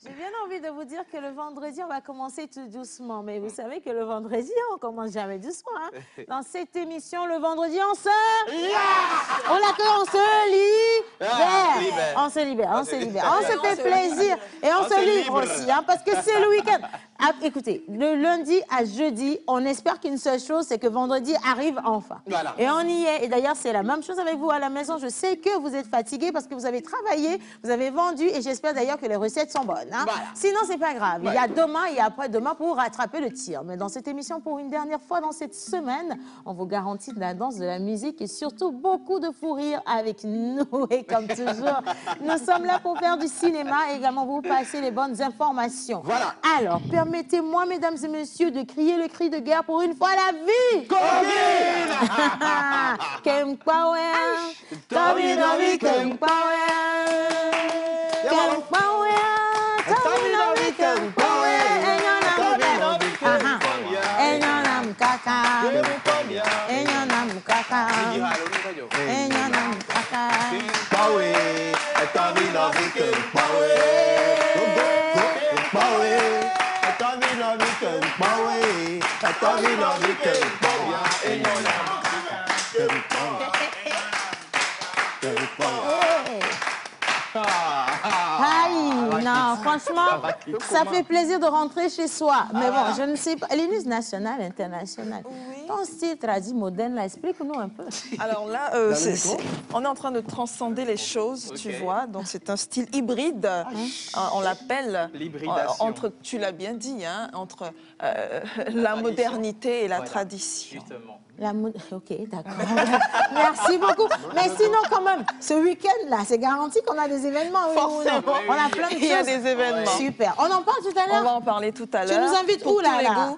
J'ai bien envie de vous dire que le vendredi, on va commencer tout doucement. Mais vous savez que le vendredi, on commence jamais doucement. Hein? Dans cette émission, le vendredi, on se... On l'accueille, on se libère. On se libère, on se libère. On se fait plaisir. Et on se livre aussi, hein, parce que c'est le week-end. Ah, écoutez, de lundi à jeudi, on espère qu'une seule chose, c'est que vendredi arrive enfin. Voilà. Et on y est. Et d'ailleurs, c'est la même chose avec vous à la maison. Je sais que vous êtes fatigués parce que vous avez travaillé, vous avez vendu et j'espère d'ailleurs que les recettes sont bonnes. Hein? Voilà. Sinon, c'est pas grave. Ouais. Il y a demain et après-demain pour rattraper le tir. Mais dans cette émission, pour une dernière fois dans cette semaine, on vous garantit de la danse, de la musique et surtout beaucoup de fou rire avec nous. Et comme toujours, nous sommes là pour faire du cinéma et également vous passer les bonnes informations. Voilà. Alors, permettez-moi, mesdames et messieurs, de crier le cri de guerre pour une fois la vie. Covid! Kempawe, Tobi Nobi Kempawe, Kempawe, Tobi Nobi Kempawe, Enyonam kaka, Enyonam kaka, Enyonam kaka, Kempawe, Tobi Nobi Kempawe, Kempawe. Tobi Nobi Kempawe, Tobi Nobi Kempawe, Enyonam Aïe, non, franchement, ça fait plaisir de rentrer chez soi. Mais bon, je ne sais pas. Les news nationales, internationales. Oui. Ton style traduit moderne, là, explique-nous un peu. Alors là, on est en train de transcender les choses, tu vois. Donc c'est un style hybride. On l'appelle, entre, tu l'as bien dit, hein, entre la modernité et la tradition. Justement. Ok, d'accord. Merci beaucoup. Mais sinon, quand même, ce week-end-là, c'est garanti qu'on a des événements. Forcément. On a plein de choses. Il y a des événements. Super. On en parle tout à l'heure? On va en parler tout à l'heure. Tu nous invites où, là,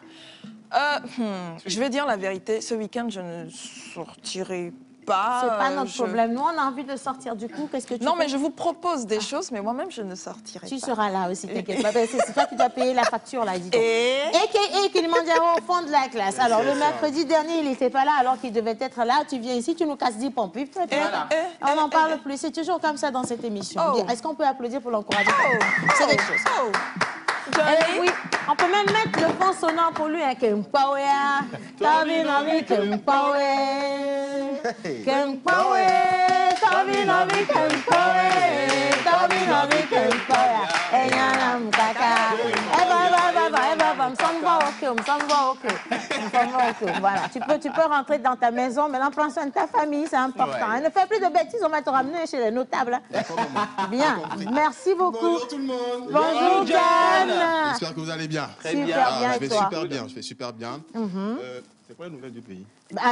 Je vais dire la vérité. Ce week-end, je ne sortirai pas. C'est pas notre problème. Nous, on a envie de sortir du coup. Qu'est-ce que tu Non, mais je vous propose des choses, mais moi-même, je ne sortirai pas. Tu seras là aussi, t'inquiète pas. C'est toi qui dois payer la facture, là, dis donc. Et Kilimanjaro au fond de la classe. Alors, le mercredi dernier, il n'était pas là, alors qu'il devait être là. Tu viens ici, tu nous casses 10 pompes. On n'en parle plus. C'est toujours comme ça dans cette émission. Est-ce qu'on peut applaudir pour l'encourager? C'est quelque chose. Oui, on peut même mettre le fond sonore pour lui. Kempawe, Tobi Nobi Kempawe, Kempawe, Tobi Nobi Kempawe, Tobi Nobi Kempawe, Enyonam kaka. Voilà, tu peux rentrer dans ta maison, maintenant prends soin de ta famille, c'est important. Ouais. Ne fais plus de bêtises, on va te ramener chez les notables. Bien, merci beaucoup. Bonjour tout le monde. Bonjour John. J'espère que vous allez bien. Très bien. Je vais super bien, je fais super bien. C'est quoi la nouvelle du pays?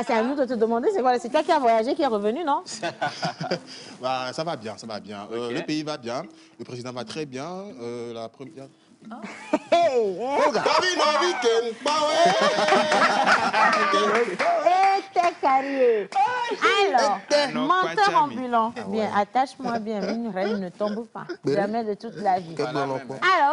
C'est à nous de te demander, c'est quoi? C'est toi qui as voyagé, qui est revenu, non? Ça va bien, ça va bien. Okay. Le pays va bien, le président va très bien. La première... Tobi Nobi Kempawe. Alors, menteur ambulant. Bien, attache-moi bien, une reine ne tombe pas. Jamais de toute la vie. Alors,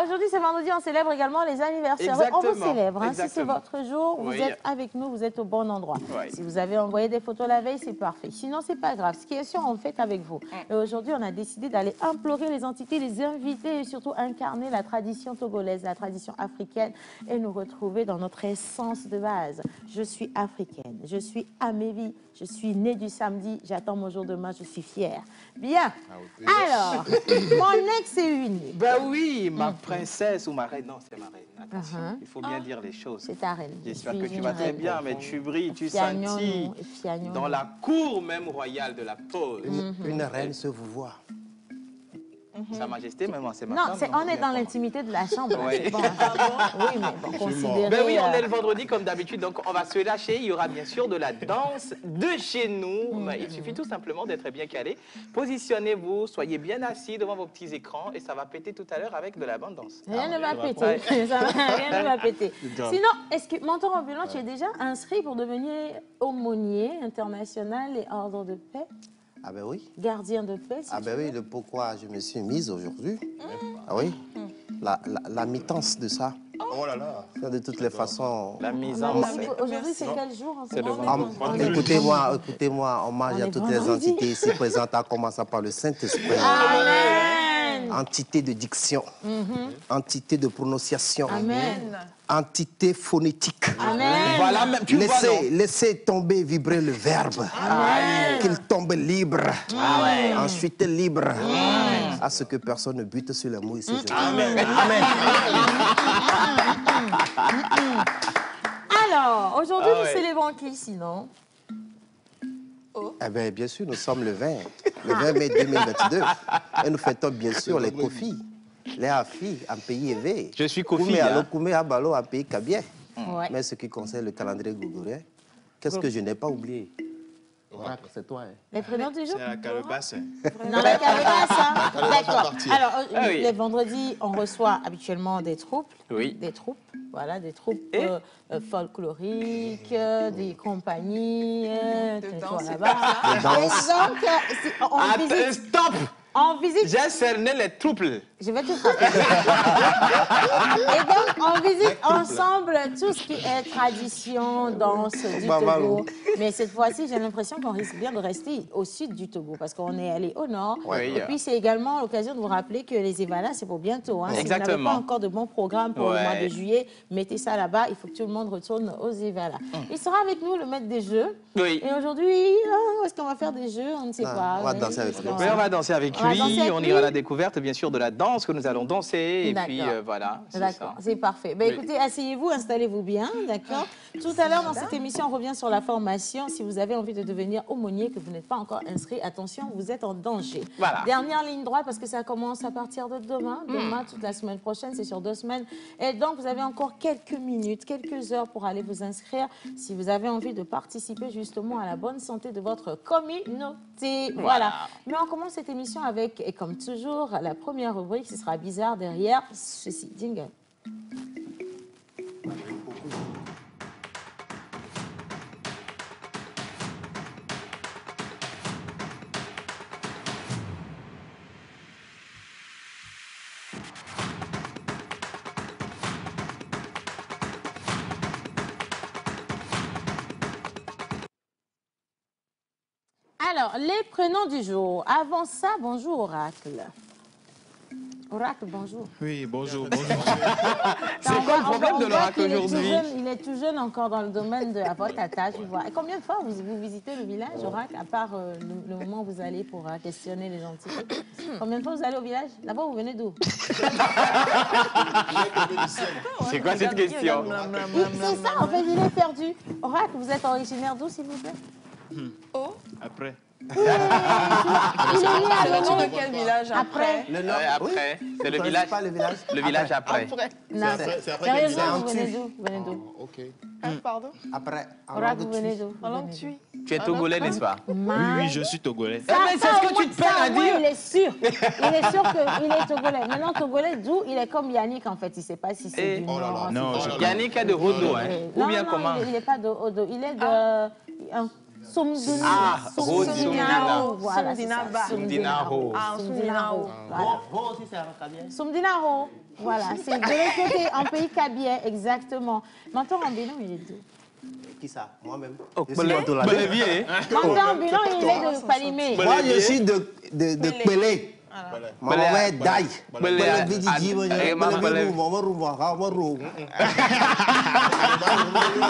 aujourd'hui, c'est vendredi, on célèbre également les anniversaires. On vous célèbre. Hein. Si c'est votre jour, vous êtes avec nous, vous êtes au bon endroit. Si vous avez envoyé des photos la veille, c'est parfait. Sinon, c'est pas grave. Ce qui est sûr, on le fait avec vous. Et aujourd'hui, on a décidé d'aller implorer les entités, les inviter et surtout incarner la tradition togolaise, la tradition africaine et nous retrouver dans notre essence de base. Je suis africaine, je suis Amélie, je suis née du samedi, j'attends mon jour demain, je suis fière. Bien. Alors, mon ex est unique. Ben oui, ma princesse ou ma reine. Non, c'est ma reine. Attention, il faut bien dire les choses. C'est ta reine. J'espère que tu vas très bien, mais tu brilles, tu scintilles dans la cour même royale de la pause. Une reine se vous voit. Sa Majesté, même, c'est ma Non, femme. on est dans l'intimité de la chambre. là, Ouais. c'est bon. Oui, mais bon, considérez... Ben oui, on est le vendredi comme d'habitude, donc on va se lâcher. Il y aura bien sûr de la danse de chez nous. Ben, il suffit tout simplement d'être bien calé. Positionnez-vous, soyez bien assis devant vos petits écrans et ça va péter tout à l'heure avec de la bonne danse. Rien ne va péter. Ouais. Rien ne va péter. grave. Sinon, est-ce que, mentor ambulant, tu es déjà inscrit pour devenir aumônier international et ordre de paix, Ah ben oui. gardien de paix si Ah tu ben veux? oui, le pourquoi je me suis mise aujourd'hui. Ah oui. La mitance de ça. Oh là là. De toutes les façons. La mise On a en rendez-vous. scène. Aujourd'hui, c'est quel jour en ce C'est le moment? vendredi. On est Écoutez-moi, hommage On à est toutes les vendredi. entités ici présentes, en commençant par le Saint-Esprit. Amen. Entité de diction, entité de prononciation, Amen. entité phonétique. Amen. Voilà, même, tu vois, non? Laissez tomber, vibrer le verbe. Qu'il tombe libre. Ensuite libre. À ce que personne ne bute sur les mots ici. Amen. Alors, aujourd'hui, Ah nous ouais. célébrons qui sinon? Eh bien, bien sûr, nous sommes le 20 mai 2022. Et nous fêtons bien sûr les Kofi, les Afi, en pays éveillé. Je suis Kofi, Koumé hein. Alo, Koumé Abalo, en pays Kabien. Ouais. Mais ce qui concerne le calendrier grégorien, qu'est-ce que je n'ai pas oublié? Oracle, c'est toi. Hein. Les prénoms du jour? C'est la calebasse. Dans la calebasse, hein? calebasse D'accord. partie. Alors, Ah oui. les vendredis, on reçoit habituellement des troupes. Oui. Des troupes, voilà, des troupes Et folkloriques, des compagnies, De qu'on danse, soit c'est là-bas. pas De danse. Et donc, on Attends, visite, stop! on visite, J'ai cerné les troupes. je vais te frapper. Et donc, on visite ensemble tout ce qui est tradition, danse du Togo. Mais cette fois-ci, j'ai l'impression qu'on risque bien de rester au sud du Togo parce qu'on est allé au nord. Oui. Et puis, c'est également l'occasion de vous rappeler que les Evalas, c'est pour bientôt. Hein. Si vous n'avez Exactement. pas encore de bons programmes pour le Ouais. mois de juillet, mettez ça là-bas. Il faut que tout le monde retourne aux Evalas. Il sera avec nous, le maître des jeux. Oui. Et aujourd'hui, où est-ce qu'on va faire des jeux? On ne sait pas. on va danser avec lui. Oui, on va danser avec On va lui, danser avec on lui. ira à la découverte, bien sûr, de la danse que nous allons danser. Et puis, D'accord. voilà, c'est D'accord, ça. c'est parfait. Ben, Oui. écoutez, asseyez-vous, installez-vous bien, d'accord? Tout à l'heure, dans cette émission, on revient sur la formation. Si vous avez envie de devenir aumônier, que vous n'êtes pas encore inscrit, attention, vous êtes en danger. Voilà. Dernière ligne droite, parce que ça commence à partir de demain. Demain, toute la semaine prochaine, c'est sur 2 semaines. Et donc, vous avez encore quelques minutes, quelques heures pour aller vous inscrire si vous avez envie de participer justement à la bonne santé de votre communauté. Voilà. Mais on commence cette émission avec, et comme toujours, la première rubrique, ce sera bizarre derrière ceci. Jingle. Alors, les prénoms du jour. Avant ça, bonjour Oracle. Oracle, bonjour. Oui, bonjour. C'est quoi le problème de l'oracle aujourd'hui? Il est tout jeune encore dans le domaine de votre attache. Et combien de fois vous visitez le village, Oracle, à part le moment où vous allez pour questionner les entités? Combien de fois vous allez au village? Là-bas, vous venez d'où? C'est quoi cette question? C'est ça, en fait, il est perdu. Oracle, vous êtes originaire d'où, s'il vous plaît? Après. Il est né à C'est le nom Lomé. de quel village Après. Le Ouais, après, c'est le village. Pas le village. Le village après. Non, c'est après sérieusement, que vous vous venez allez d'où? Vous venez d'où? Ok. Pardon? Après. en Oracle, langue vous venez tui. d'où? En langue tui. Tu es togolais, n'est-ce pas? Oui, oui, je suis togolais. Eh ben, c'est ce que tu te peines à dire. Il est sûr. Il est sûr qu'il est togolais. Maintenant, togolais, d'où? Il est comme Yannick, en fait. Il ne sait pas si c'est Eh. du Oh là là. Nord. si Non, c'est je- du- Yannick est de Rodo, hein? Ou Non, bien non, comment? il n'est pas de Odo. Il est de... un Soumdinao. Ah, Soumdinao. Voilà, c'est ça. Soumdinaba. Soumdinao. Ah, Soumdinao. Voilà. Soumdinao. Voilà, c'est de l'autre côté, en pays kabien, exactement. Mentor ambulant, il est d'où? Qui ça? Moi-même. Oh, Je suis Mantola. Belevier. Mentor ambulant, il est de Palimé. Moi, je suis de Pelé. Maman, Daï. Belé. Pelé, Bidji, Eh, ma Belé.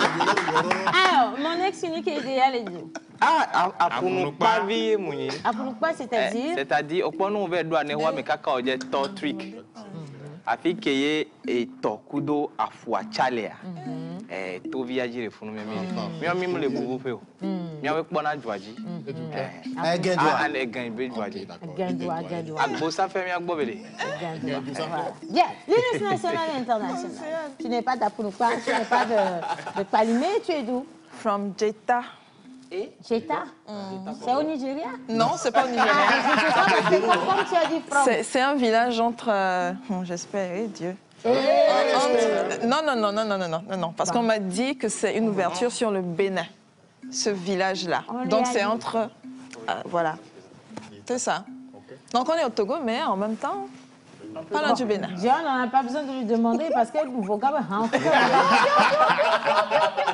Alors, mon ex unique et idéal est d'où? Ah, Apunukpa vie mouni. Apunukpa, c'est-à-dire? C'est-à-dire, au point où on veut doit ne voir mais kaka oje to trick. Afi keye et to kudo afua chalea. tout village il faut nous même mais même les gros peu mais avec bon adjoaji agbo ça fait bien agbo belé bien l'Union nationale et internationale tu n'es pas d'Apunupa tu n'es pas de Palimé tu es d'où? From Jeddah. Jeddah c'est au Nigeria? Non, c'est pas au Nigeria. Comme tu as dit from. C'est un village entre... j'espère, Dieu. Non, parce qu'on m'a dit que c'est une ouverture sur le Bénin, ce village-là. Donc c'est entre... voilà, c'est ça. Donc on est au Togo, mais en même temps, pas loin du Bénin. John, on n'a pas besoin de lui demander parce que vous vocabulaire...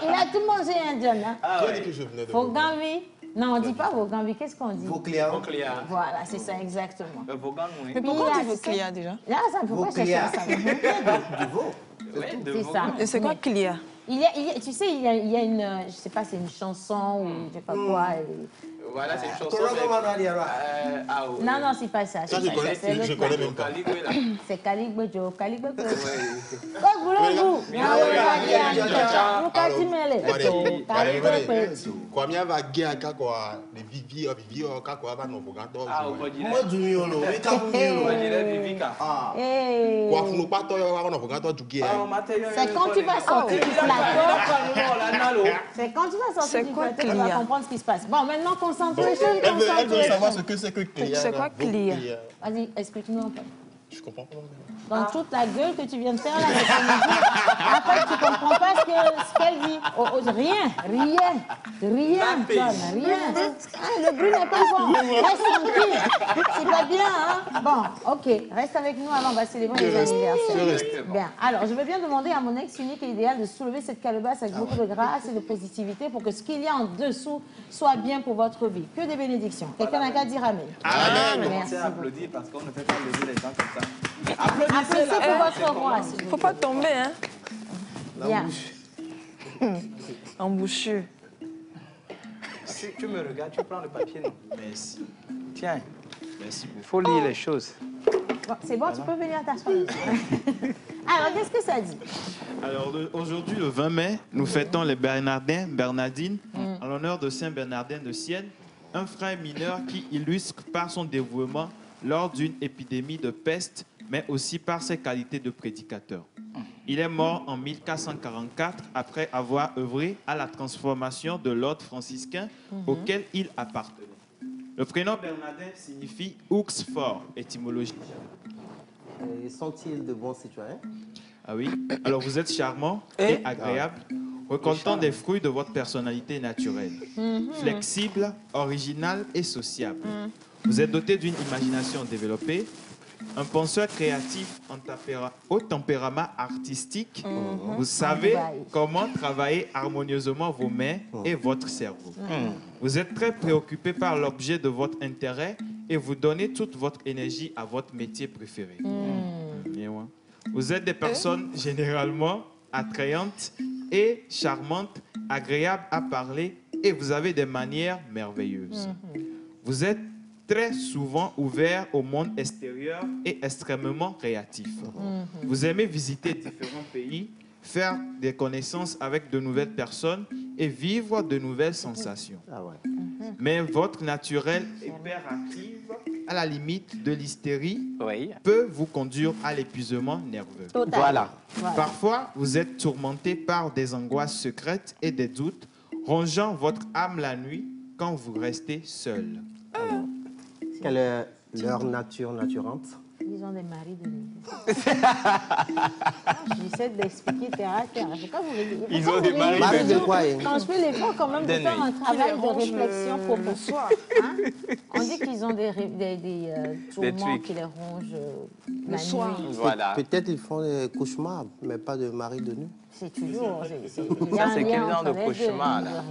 Il a tout mangé, hein, John. Qui a dit que je venais de Vogambi. Non, on ne dit pas Vogambi, qu'est-ce qu'on dit? Voclia. Voilà, c'est ça, exactement. Mais pourquoi on dit Voclia déjà? Là, ça ne peut pas chercher ça. Du veau. C'est ça. Et c'est quoi Clia? Tu sais, il y a une, je sais pas, c'est une chanson ou je sais pas quoi. voilà c'est une chanson Non, c'est pas ça. Ça, je connais même pas. C'est Caligbe Joe. Caligbe Joe. Combien va gagner quoi les viviers quoi va non pour gâteau. Moi du miolo, mais quand vous c'est quand tu vas sortir du plateau. C'est quand tu vas sortir du plateau, tu vas comprendre ce qui se passe. Bon, maintenant, concentration. Elle veut savoir ce que c'est que Clia. C'est quoi Clia? Vas-y, explique-nous un peu. Je comprends pas. Dans toute la gueule que tu viens de faire là, après tu comprends pas ce qu'elle dit. Rien. Le bruit n'est pas bon. Reste tranquille. C'est pas bien, hein? Bon, ok. Reste avec nous avant, on va célébrer les anniversaires. Bien. Alors, je vais bien demander à mon ex unique et idéal de soulever cette calebasse avec beaucoup de grâce et de positivité pour que ce qu'il y a en dessous soit bien pour votre vie. Que des bénédictions. Quelqu'un n'a qu'à dire Amen. Amen. Merci. Applaudir parce qu'on ne fait pas lever les gens comme ça. Applaudissez pour votre roi. Faut pas tomber, hein? Bien. Embouchure. tu me regardes tu prends le papier non Merci. tiens Merci beaucoup. il faut lire les choses. Bon, c'est bon, tu peux venir t'asseoir. Alors, qu'est-ce que ça dit? Alors aujourd'hui, le 20 mai, nous fêtons les Bernardins, Bernardines, en l'honneur de Saint Bernardin de Sienne, un frère mineur qui illustre par son dévouement lors d'une épidémie de peste, mais aussi par ses qualités de prédicateur. Il est mort en 1444 après avoir œuvré à la transformation de l'ordre franciscain auquel il appartenait. Le prénom Bernardin signifie ours fort, étymologie. Sont-ils de bons citoyens? Ah oui. Alors vous êtes charmant et agréable, récoltant des fruits de votre personnalité naturelle. Flexible, original et sociable. Vous êtes doté d'une imagination développée, un penseur créatif au tempérament artistique. Vous savez comment travailler harmonieusement vos mains et votre cerveau. Vous êtes très préoccupé par l'objet de votre intérêt et vous donnez toute votre énergie à votre métier préféré. Vous êtes des personnes généralement attrayantes et charmantes, agréables à parler et vous avez des manières merveilleuses. Vous êtes très souvent ouvert au monde extérieur et extrêmement créatif. Vous aimez visiter différents pays, faire des connaissances avec de nouvelles personnes et vivre de nouvelles sensations. Mais votre naturel hyperactif, à la limite de l'hystérie, peut vous conduire à l'épuisement nerveux. Voilà. Parfois, vous êtes tourmenté par des angoisses secrètes et des doutes, rongeant votre âme la nuit quand vous restez seul. Quelle est leur nature naturante? Ils ont des maris de nuit. J'essaie d'expliquer terre à terre. Pourquoi vous riez? Ils ont des maris de quoi? Quand je fais l'effort quand même de faire un travail de réflexion pour le soir. On dit qu'ils ont des tourments qui les rongent la nuit. Voilà. Peut-être ils font des cauchemars, mais pas de mari de nuit. C'est toujours. Ça, c'est quel genre de cauchemar, là?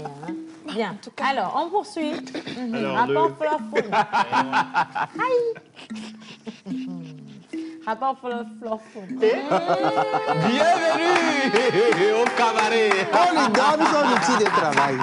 Bien. Alors, on poursuit. Alors, Rapport Fleur Faune. Rapport Fleur Faune. Bienvenue au cabaret. On lui donne son outil de travail.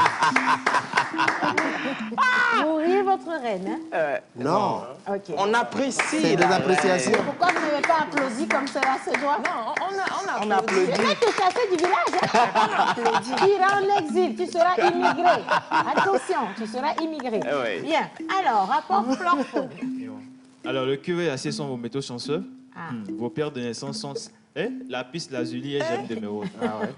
Vous riez votre reine, hein? Non, Ok. On apprécie. c'est des la appréciations. Pourquoi vous n'avez pas applaudi comme cela se doit? Non, on On a applaudit. Tu es tout à fait du village, hein? Tu iras en exil, tu seras immigré. Attention, tu seras immigré. Oui. Bien. Alors, rapport flore-faune. Alors, le curé et assez sont vos métaux chanceux. Ah. Vos pères de naissance sont la piste, lazuli et j'aime des méros.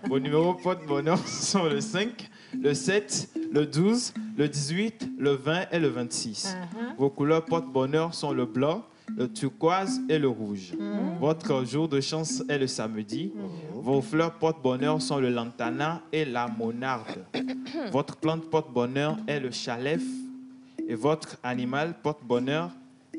Vos numéros porte-bonheur sont le 5, le 7, le 12, le 18, le 20 et le 26. Vos couleurs porte-bonheur sont le blanc, le turquoise et le rouge. Votre jour de chance est le samedi. Vos fleurs porte-bonheur sont le lantana et la monarde. Votre plante porte-bonheur est le chalef. Et votre animal porte-bonheur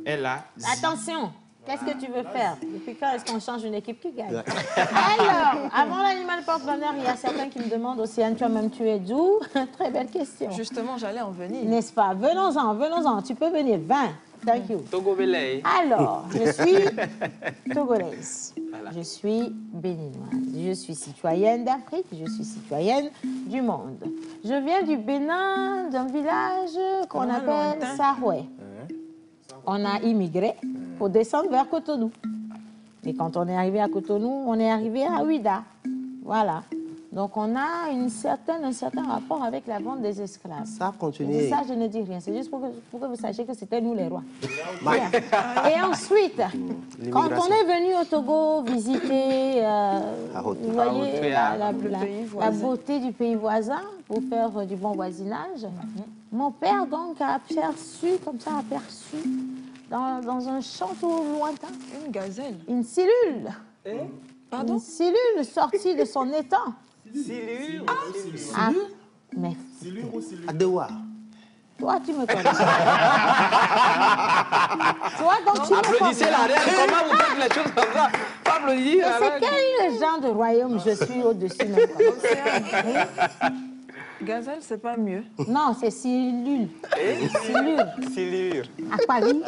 est la Attention, qu'est-ce que tu veux faire? Depuis quand est-ce qu'on change une équipe qui gagne? Alors, avant l'animal porte-bonheur, il y a certains qui me demandent, Océane, toi-même, tu es d'où? Très belle question. Justement, j'allais en venir. N'est-ce pas? Venons-en, venons-en. Tu peux venir. 20. Thank you. Togo Belay. Alors, je suis togolaise. Je suis béninoise. Je suis citoyenne d'Afrique. Je suis citoyenne du monde. Je viens du Bénin, d'un village qu'on appelle Saroué. On a immigré pour descendre vers Cotonou. Et quand on est arrivé à Cotonou, on est arrivé à Ouida. Voilà. Donc, on a un certain rapport avec la vente des esclaves. Ça a Et continué. ça, je ne dis rien. C'est juste pour que vous sachiez que c'était nous les rois. Bien. Et ensuite, quand on est venu au Togo visiter, vous voyez, la beauté du pays voisin pour faire du bon voisinage, mon père donc a aperçu, dans un champ tout lointain, Une gazelle. une cellule. Pardon? Une cellule sortie de son étang. Silure. Ah, mais Adewa. toi, tu me connais. Toi, donc, tu me Applaudissez la connais. reine. Comment vous faites les choses comme ça? Pas applaudir. C'est quel genre de royaume je suis au-dessus même? Gazelle, c'est pas mieux. Non, c'est cellule. Cellule. Silure. Aquavie.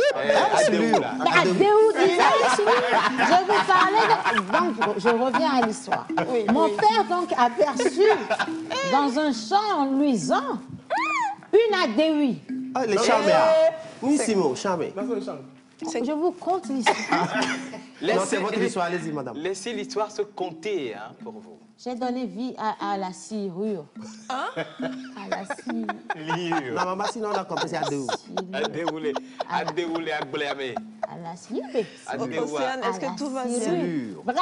Adeoula. Mais à Déou, je vous parlais. Donc, je reviens à l'histoire. Mon père, donc, a aperçu dans un champ luisant une adéoui. Ah, les charmés. Oui, Simon, charmé. Je vous conte l'histoire. Non, c'est votre histoire, allez-y, madame. Laissez l'histoire se compter pour vous. J'ai donné vie à la sciure. Hein? À la sciure. Non, maman, sinon on a compris, c'est Adéou. Adeoulé. Adeoulé. Agboléamé. À la sciure. Océane, est-ce que tout va bien? Bref,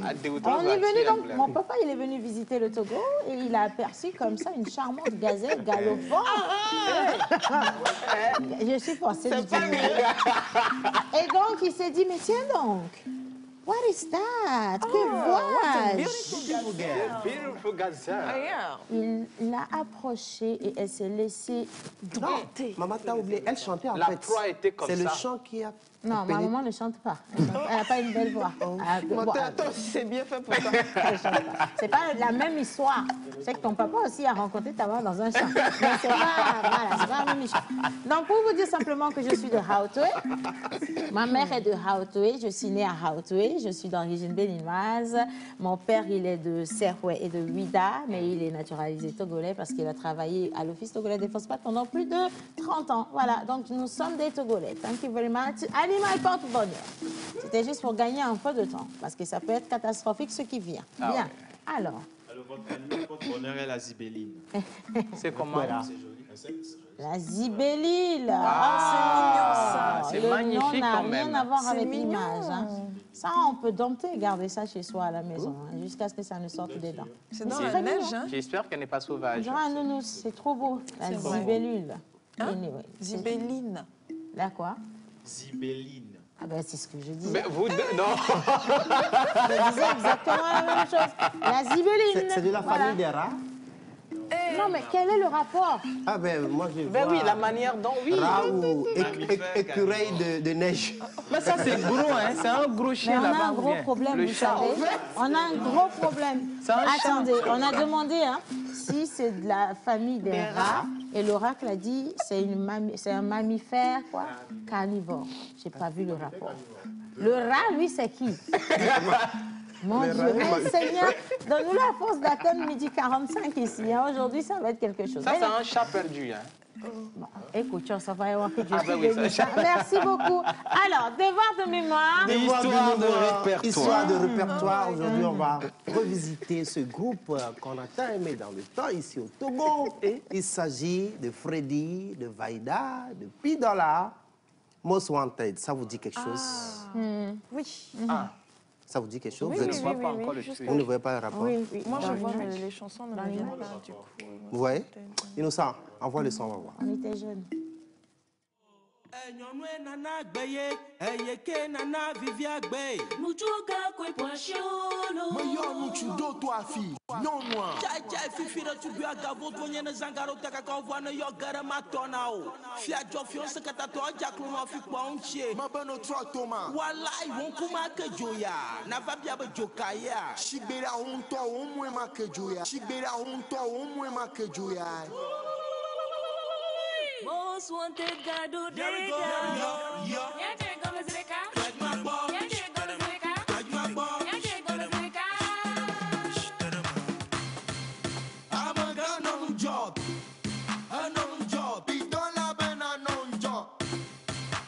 Adéouta. on est venu donc, mon papa il est venu visiter le Togo et il a aperçu comme ça une charmante gazelle galopante. Je suis forcée de dire. Et donc il s'est dit, mais tiens donc, what is that? Que vois-je? Beautiful gazelle. Yeah. Il l'a approchée et elle s'est laissée. Non, maman, t'as oublié, elle chantait en La fait. proie était comme C'est le ça. chant qui a... Non, ma maman ne chante pas. Elle n'a pas une belle voix. Toi aussi, c'est bien fait pour toi. C'est pas la même histoire. C'est que ton papa aussi a rencontré ta maman dans un champ. Mais c'est pas la même histoire. Donc, pour vous dire simplement que je suis de Hautoué. Ma mère est de Hautoué. Je suis née à Hautoué. Je suis d'origine béninoise. Mon père, il est de Serroué et de Ouida, mais il est naturalisé togolais parce qu'il a travaillé à l'Office togolais des phosphates pendant plus de 30 ans. Voilà, donc nous sommes des Togolais. Thank you very much. Animal porte-bonheur. C'était juste pour gagner un peu de temps, parce que ça peut être catastrophique ce qui vient. Ah Bien. ouais. Alors, votre animal porte-bonheur est la zibelline. C'est comment? C'est joli. la zibellule. Ah, c'est Le magnifique nom n'a quand même. rien à voir C'est avec mignon. l'image. Hein. Ça, on peut dompter, garder ça chez soi à la maison, hein, jusqu'à ce que ça ne sorte des dents. C'est dans C'est la très neige, mignon. hein? J'espère qu'elle n'est pas On sauvage. dirait un nounours, c'est trop beau. La C'est vrai. zibellule. Hein? Anyway, c'est- Zibelline. La quoi? Zibelline. Ah ben, c'est ce que je disais. Mais vous deux, non. Je disais exactement la même chose. La zibelline. C'est de la Voilà. famille des rats. Non, mais quel est le rapport? Ah ben, moi je Ben vois oui, la manière dont, oui. rat ou écureuil de neige. Mais ça, c'est gros, hein. C'est un gros Mais chien on a là-bas. un ou gros bien? problème, Le vous chat. savez. On a un gros problème. C'est un chat. Attendez, on a demandé hein, si c'est de la famille des rats. Et l'oracle a dit c'est un mammifère quoi, carnivore. J'ai pas vu le rapport. Le rat, lui, c'est qui? Mon Dieu, mais Seigneur, donne-nous la force d'atteindre midi 45 ici. Hein. Aujourd'hui, ça va être quelque chose. Ça, c'est un chat perdu. Hein. Bon, écoute, ça va y avoir que Dieu Ah, ben oui, ça... Merci beaucoup. Alors, devoir de mémoire. Histoire de répertoire. Histoire de répertoire. Aujourd'hui, on va revisiter ce groupe qu'on a tant aimé dans le temps ici au Togo. Il s'agit de Freddy, de Vaida, de Pidola, Most Wanted. Ça vous dit quelque chose? Oui. Ah. Ça vous dit quelque chose? Je ne vois pas encore le truc. Vous ne voyez pas le rapport? Oui, oui. Moi, je Dans vois, les mais jeunes. les chansons ne me viennent pas, du coup. Vous voyez? Innocent, envoie le son, on va voir. On était jeunes. Most wanted gado dega. Yaje gonna zirika. Yaje gonna zirika. Yaje gonna zirika. I'm a gun on job. A non job. Pidola ben a non job.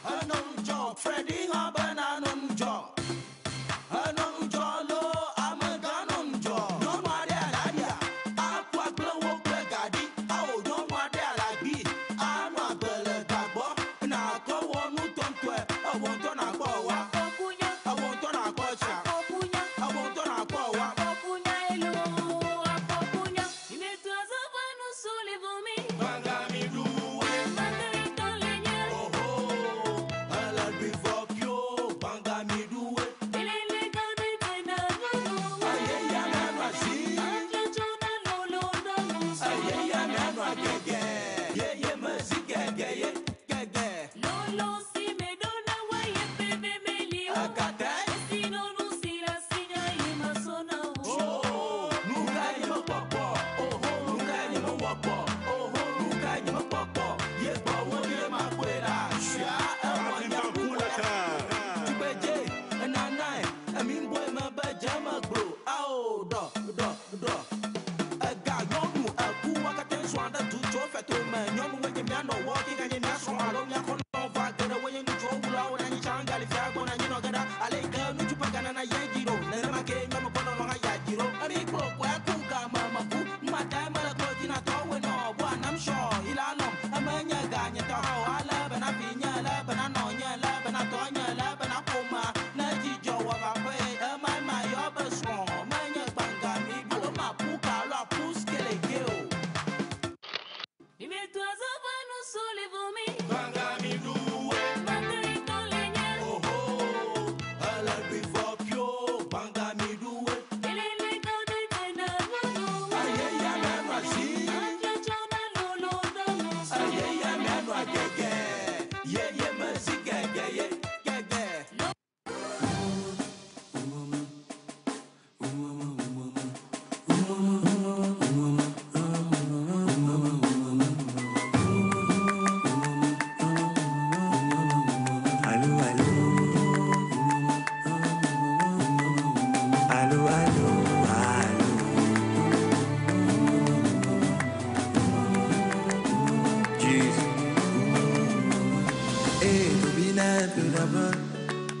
A non job. Freddy ben a non job. A non job. I'm a gun on job. No more de la dia. Aqua glow up the gadi. Oh, no more de la bi. I'm a belle gabo. Na ko wonu tontwe. I want to na ko wa. I want to na ko cha. I want to na ko wa.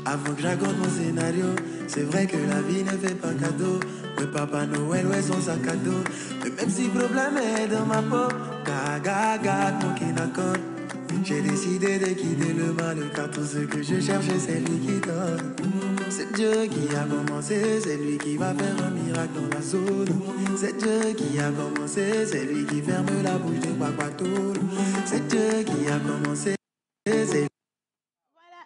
Avant que j'accorde mon scénario, c'est vrai que la vie ne fait pas cadeau. Ouais, Papa Noël, ouais, son sac à dos. Mais même si le problème est dans ma peau, gaga, mon qui n'accorde. J'ai décidé de quitter le mal, car tout ce que je cherche, c'est lui qui donne. C'est Dieu qui a commencé, c'est lui qui va faire un miracle dans la zone. C'est Dieu qui a commencé, c'est lui qui ferme la bouche des Wakwatoul. C'est Dieu qui a commencé, c'est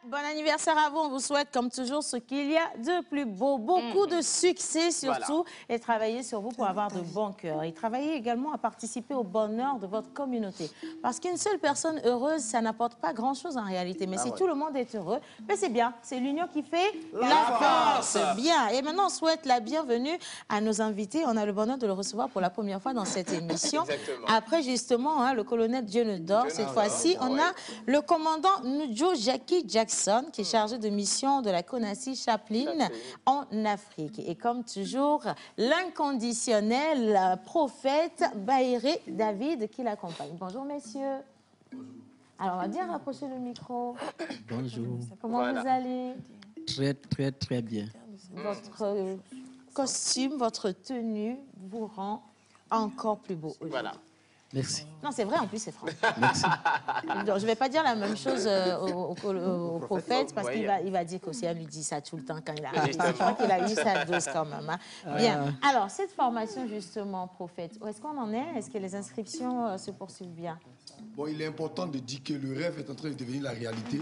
Bon anniversaire à vous. On vous souhaite, comme toujours, ce qu'il y a de plus beau. Beaucoup de succès, surtout, et travailler sur vous pour avoir de bons cœurs. Et travailler également à participer au bonheur de votre communauté. Parce qu'une seule personne heureuse, ça n'apporte pas grand-chose en réalité. Mais si tout le monde est heureux, mais c'est bien. C'est l'union qui fait la force. Bien. Et maintenant, on souhaite la bienvenue à nos invités. On a le bonheur de le recevoir pour la première fois dans cette émission. Exactement. Après, justement, le colonel Dieu ne dort. Cette fois-ci, on a le commandant Njo Jackie Jackson. personne qui est chargé de mission de la Konassi Chaplin en Afrique. Et comme toujours, l'inconditionnel prophète Baïré David qui l'accompagne. Bonjour, messieurs. Alors, on va bien rapprocher le micro. Bonjour. Comment vous allez? Très, très, très bien. Votre costume, votre tenue vous rend encore plus beau aujourd'hui. Voilà. Merci. Non, c'est vrai, en plus, c'est franc. Merci. Donc, je ne vais pas dire la même chose au prophète parce qu'il va dire qu'Océane lui dit ça tout le temps quand il arrive. Je crois qu'il a eu sa dose quand même. Hein. Bien. Alors, cette formation, justement, prophète, où est-ce qu'on en est? Est-ce que les inscriptions se poursuivent bien? Bon, il est important de dire que le rêve est en train de devenir la réalité.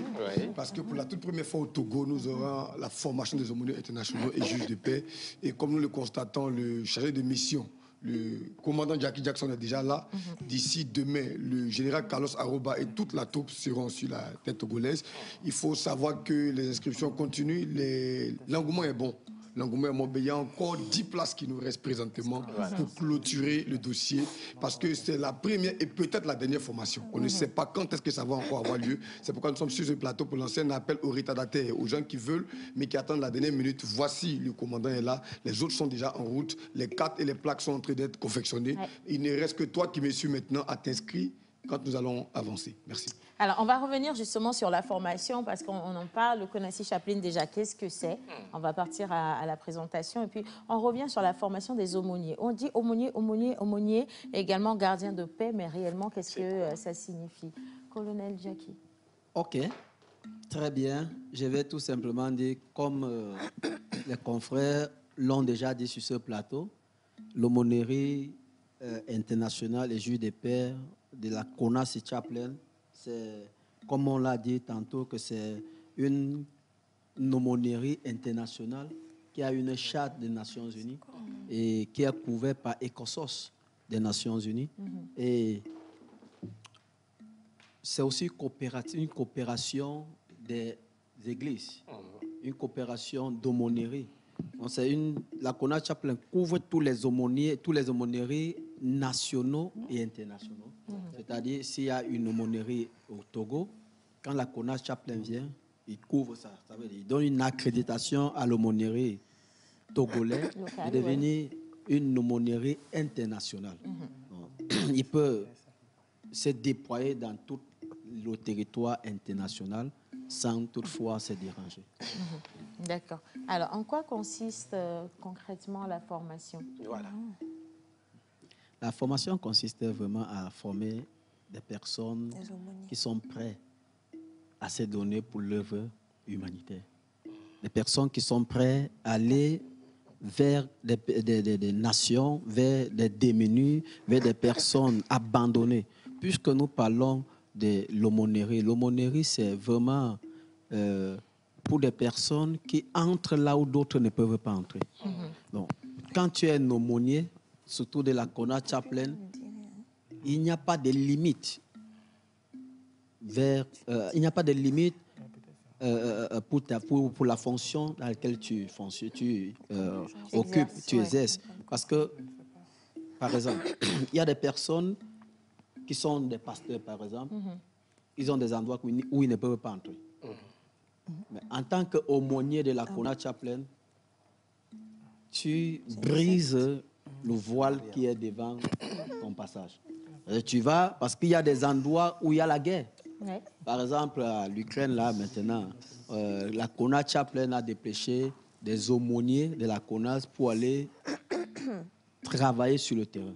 Parce que pour la toute première fois au Togo, nous aurons la formation des aumôniers internationaux et juges de paix. Et comme nous le constatons, le chargé de mission, le commandant Jackie Jackson est déjà là. D'ici demain, le général Carlos Aroba et toute la troupe seront sur la tête togolaise. Il faut savoir que les inscriptions continuent. L'engouement est bon. L'engouement est bon. Il y a encore 10 places qui nous restent présentement pour clôturer le dossier. Parce que c'est la première et peut-être la dernière formation. On ne sait pas quand est-ce que ça va encore avoir lieu. C'est pourquoi nous sommes sur ce plateau pour lancer un appel aux retardataires, aux gens qui veulent, mais qui attendent la dernière minute. Voici, le commandant est là. Les autres sont déjà en route. Les cartes et les plaques sont en train d'être confectionnées. Il ne reste que toi qui me suis maintenant à t'inscrire quand nous allons avancer. Merci. Alors, on va revenir justement sur la formation parce qu'on en parle, le Konassi Chaplin déjà, qu'est-ce que c'est? On va partir à la présentation et puis on revient sur la formation des aumôniers. On dit aumônier, aumônier, aumônier, et également gardien de paix, mais réellement, qu'est-ce que ça signifie? Colonel Jackie. OK, très bien. Je vais tout simplement dire, comme les confrères l'ont déjà dit sur ce plateau, l'aumônerie internationale et juge de paix de la Konassi Chaplin, c'est, comme on l'a dit tantôt, que c'est une aumônerie internationale qui a une charte des Nations Unies et qui est couverte par ECOSOS des Nations Unies. Et c'est aussi une coopération des églises, une coopération d'aumônerie. La Konassi Chaplin couvre tous les aumôneries nationaux et internationaux. C'est-à-dire, s'il y a une aumônerie au Togo, quand la Konassi Chaplin vient, il couvre ça. Ça veut dire, il donne une accréditation à l'aumônerie togolaise de devenir une aumônerie internationale. Il peut se déployer dans tout le territoire international sans toutefois se déranger. D'accord. Alors, en quoi consiste concrètement la formation? Voilà. La formation consiste vraiment à former des personnes qui sont prêtes à se donner pour l'œuvre humanitaire. Des personnes qui sont prêtes à aller vers des nations, vers des démunis, vers des personnes abandonnées. Puisque nous parlons de l'aumônerie. L'aumônerie, c'est vraiment pour des personnes qui entrent là où d'autres ne peuvent pas entrer. Donc, quand tu es un aumônier, surtout de la Konassi Chaplin, il n'y a pas de limite pour la fonction dans laquelle tu occupes, tu exerces. Parce que, par exemple, il y a des personnes qui sont des pasteurs, par exemple, ils ont des endroits où ils ne peuvent pas entrer. Mais en tant qu'aumônier de la Konassi Chaplin, tu brises le voile qui est devant ton passage. Et tu vas, parce qu'il y a des endroits où il y a la guerre. Par exemple, à l'Ukraine, là, maintenant, la Konassi Chaplin a dépêché des aumôniers de la Konassi pour aller travailler sur le terrain.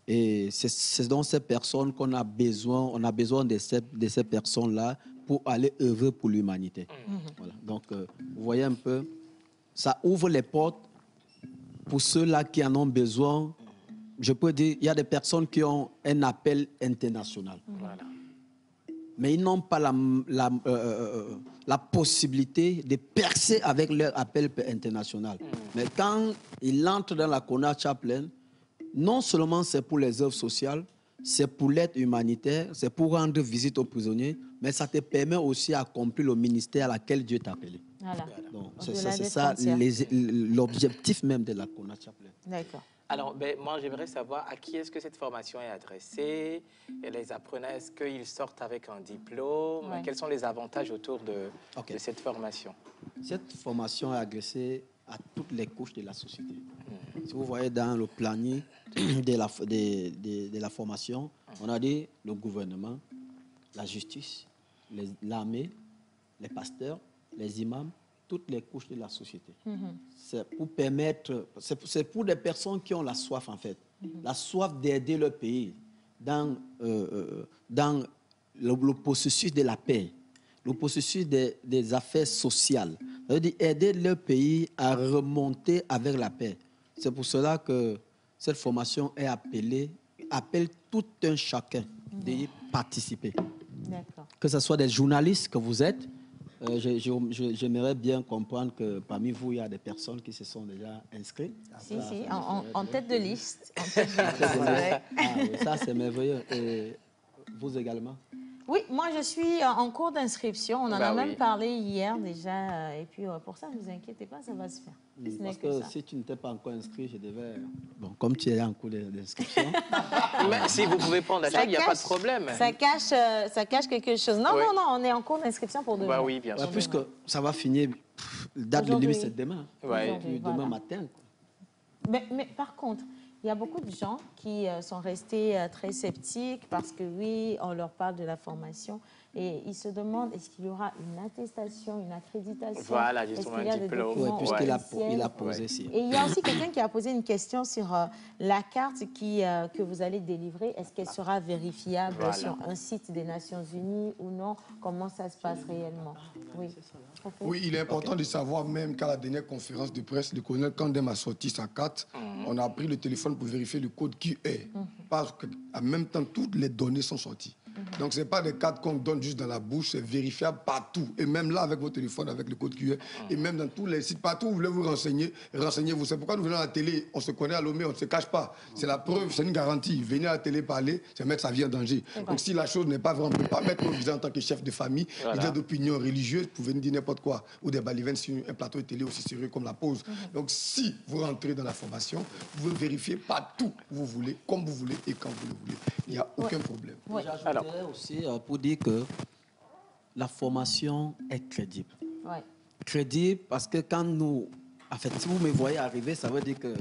Et c'est dans ces personnes qu'on a besoin, on a besoin de ces personnes-là pour aller œuvrer pour l'humanité. Voilà. Donc, vous voyez un peu, ça ouvre les portes pour ceux-là qui en ont besoin. Je peux dire, il y a des personnes qui ont un appel international. Voilà. Mais ils n'ont pas la possibilité de percer avec leur appel international. Mais quand ils entrent dans la Konassi Chaplin, non seulement c'est pour les œuvres sociales, c'est pour l'aide humanitaire, c'est pour rendre visite aux prisonniers, mais ça te permet aussi d'accomplir le ministère à laquelle Dieu t'a appelé. Voilà. Donc, c'est ça l'objectif même de la Konassi Chaplin. D'accord. Alors, ben, moi, j'aimerais savoir à qui est-ce que cette formation est adressée. Et les apprenants, est-ce qu'ils sortent avec un diplôme? Ouais. Quels sont les avantages autour de cette formation? Cette formation est adressée à toutes les couches de la société. Si vous voyez dans le planning de la formation, on a dit le gouvernement, la justice, l'armée, les pasteurs, les imams, toutes les couches de la société. C'est pour permettre, c'est pour des personnes qui ont la soif en fait, la soif d'aider leur pays dans le processus de la paix, le processus des affaires sociales. Ça veut dire aider leur pays à remonter avec la paix. C'est pour cela que cette formation est appelle tout un chacun d'y participer. D'accord. Que ce soit des journalistes que vous êtes, j'aimerais bien comprendre que parmi vous, il y a des personnes qui se sont déjà inscrites. Si, en tête de liste. En tête de liste. Oui, ça, c'est merveilleux. Et vous également? Oui, moi, je suis en cours d'inscription. On en a même oui. parlé hier déjà. Et puis, pour ça, ne vous inquiétez pas, ça va se faire. Ce n'est Parce que que ça. si tu n'étais pas encore inscrit, je devais... Bon, comme tu es en cours d'inscription... Mais si vous pouvez prendre la Ça il n'y a pas de cache- problème. Ça cache quelque chose. Non, Oui. non, on est en cours d'inscription pour demain. Bah oui, bien Ouais, sûr. puisque ça va finir... Date de Aujourd'hui. limite, c'est demain. Ouais. Et puis demain Voilà. matin. Quoi. Mais par contre, il y a beaucoup de gens qui sont restés très sceptiques parce que oui, on leur parle de la formation et ils se demandent est-ce qu'il y aura une attestation, une accréditation? Voilà, Est-ce justement, qu'il y a un des diplôme. Oui, documents puisqu'il officiels? a posé si. Et il y a aussi quelqu'un qui a posé une question sur la carte que vous allez délivrer. Est-ce qu'elle sera vérifiable Voilà. sur un site des Nations Unies ou non? Comment ça se passe réellement? Oui. Oui, il est important de savoir même qu'à la dernière conférence de presse, le colonel Kandem a sorti sa carte. On a pris le téléphone pour vérifier le code qui est. Parce qu'en même temps, toutes les données sont sorties. Donc, ce n'est pas des cartes qu'on donne juste dans la bouche, c'est vérifiable partout. Et même là, avec vos téléphones, avec le code QR, et même dans tous les sites, partout où vous voulez vous renseigner, renseignez-vous. C'est pourquoi nous venons à la télé, on se connaît à Lomé, on ne se cache pas. C'est la preuve, c'est une garantie. Venez à la télé parler, c'est mettre sa vie en danger. Donc, si la chose n'est pas vraie, on ne peut pas mettre nos visées en tant que chef de famille, leader d'opinion religieuse, vous pouvez nous dire n'importe quoi. Ou des balivernes sur un plateau de télé aussi sérieux comme la pause. Donc, si vous rentrez dans la formation, vous pouvez vérifier partout où vous voulez, comme vous voulez et quand vous le voulez. Il n'y a aucun problème. J'ajouterais aussi pour dire que la formation est crédible. Ouais. Crédible parce que quand nous... En fait, si vous me voyez arriver, ça veut dire que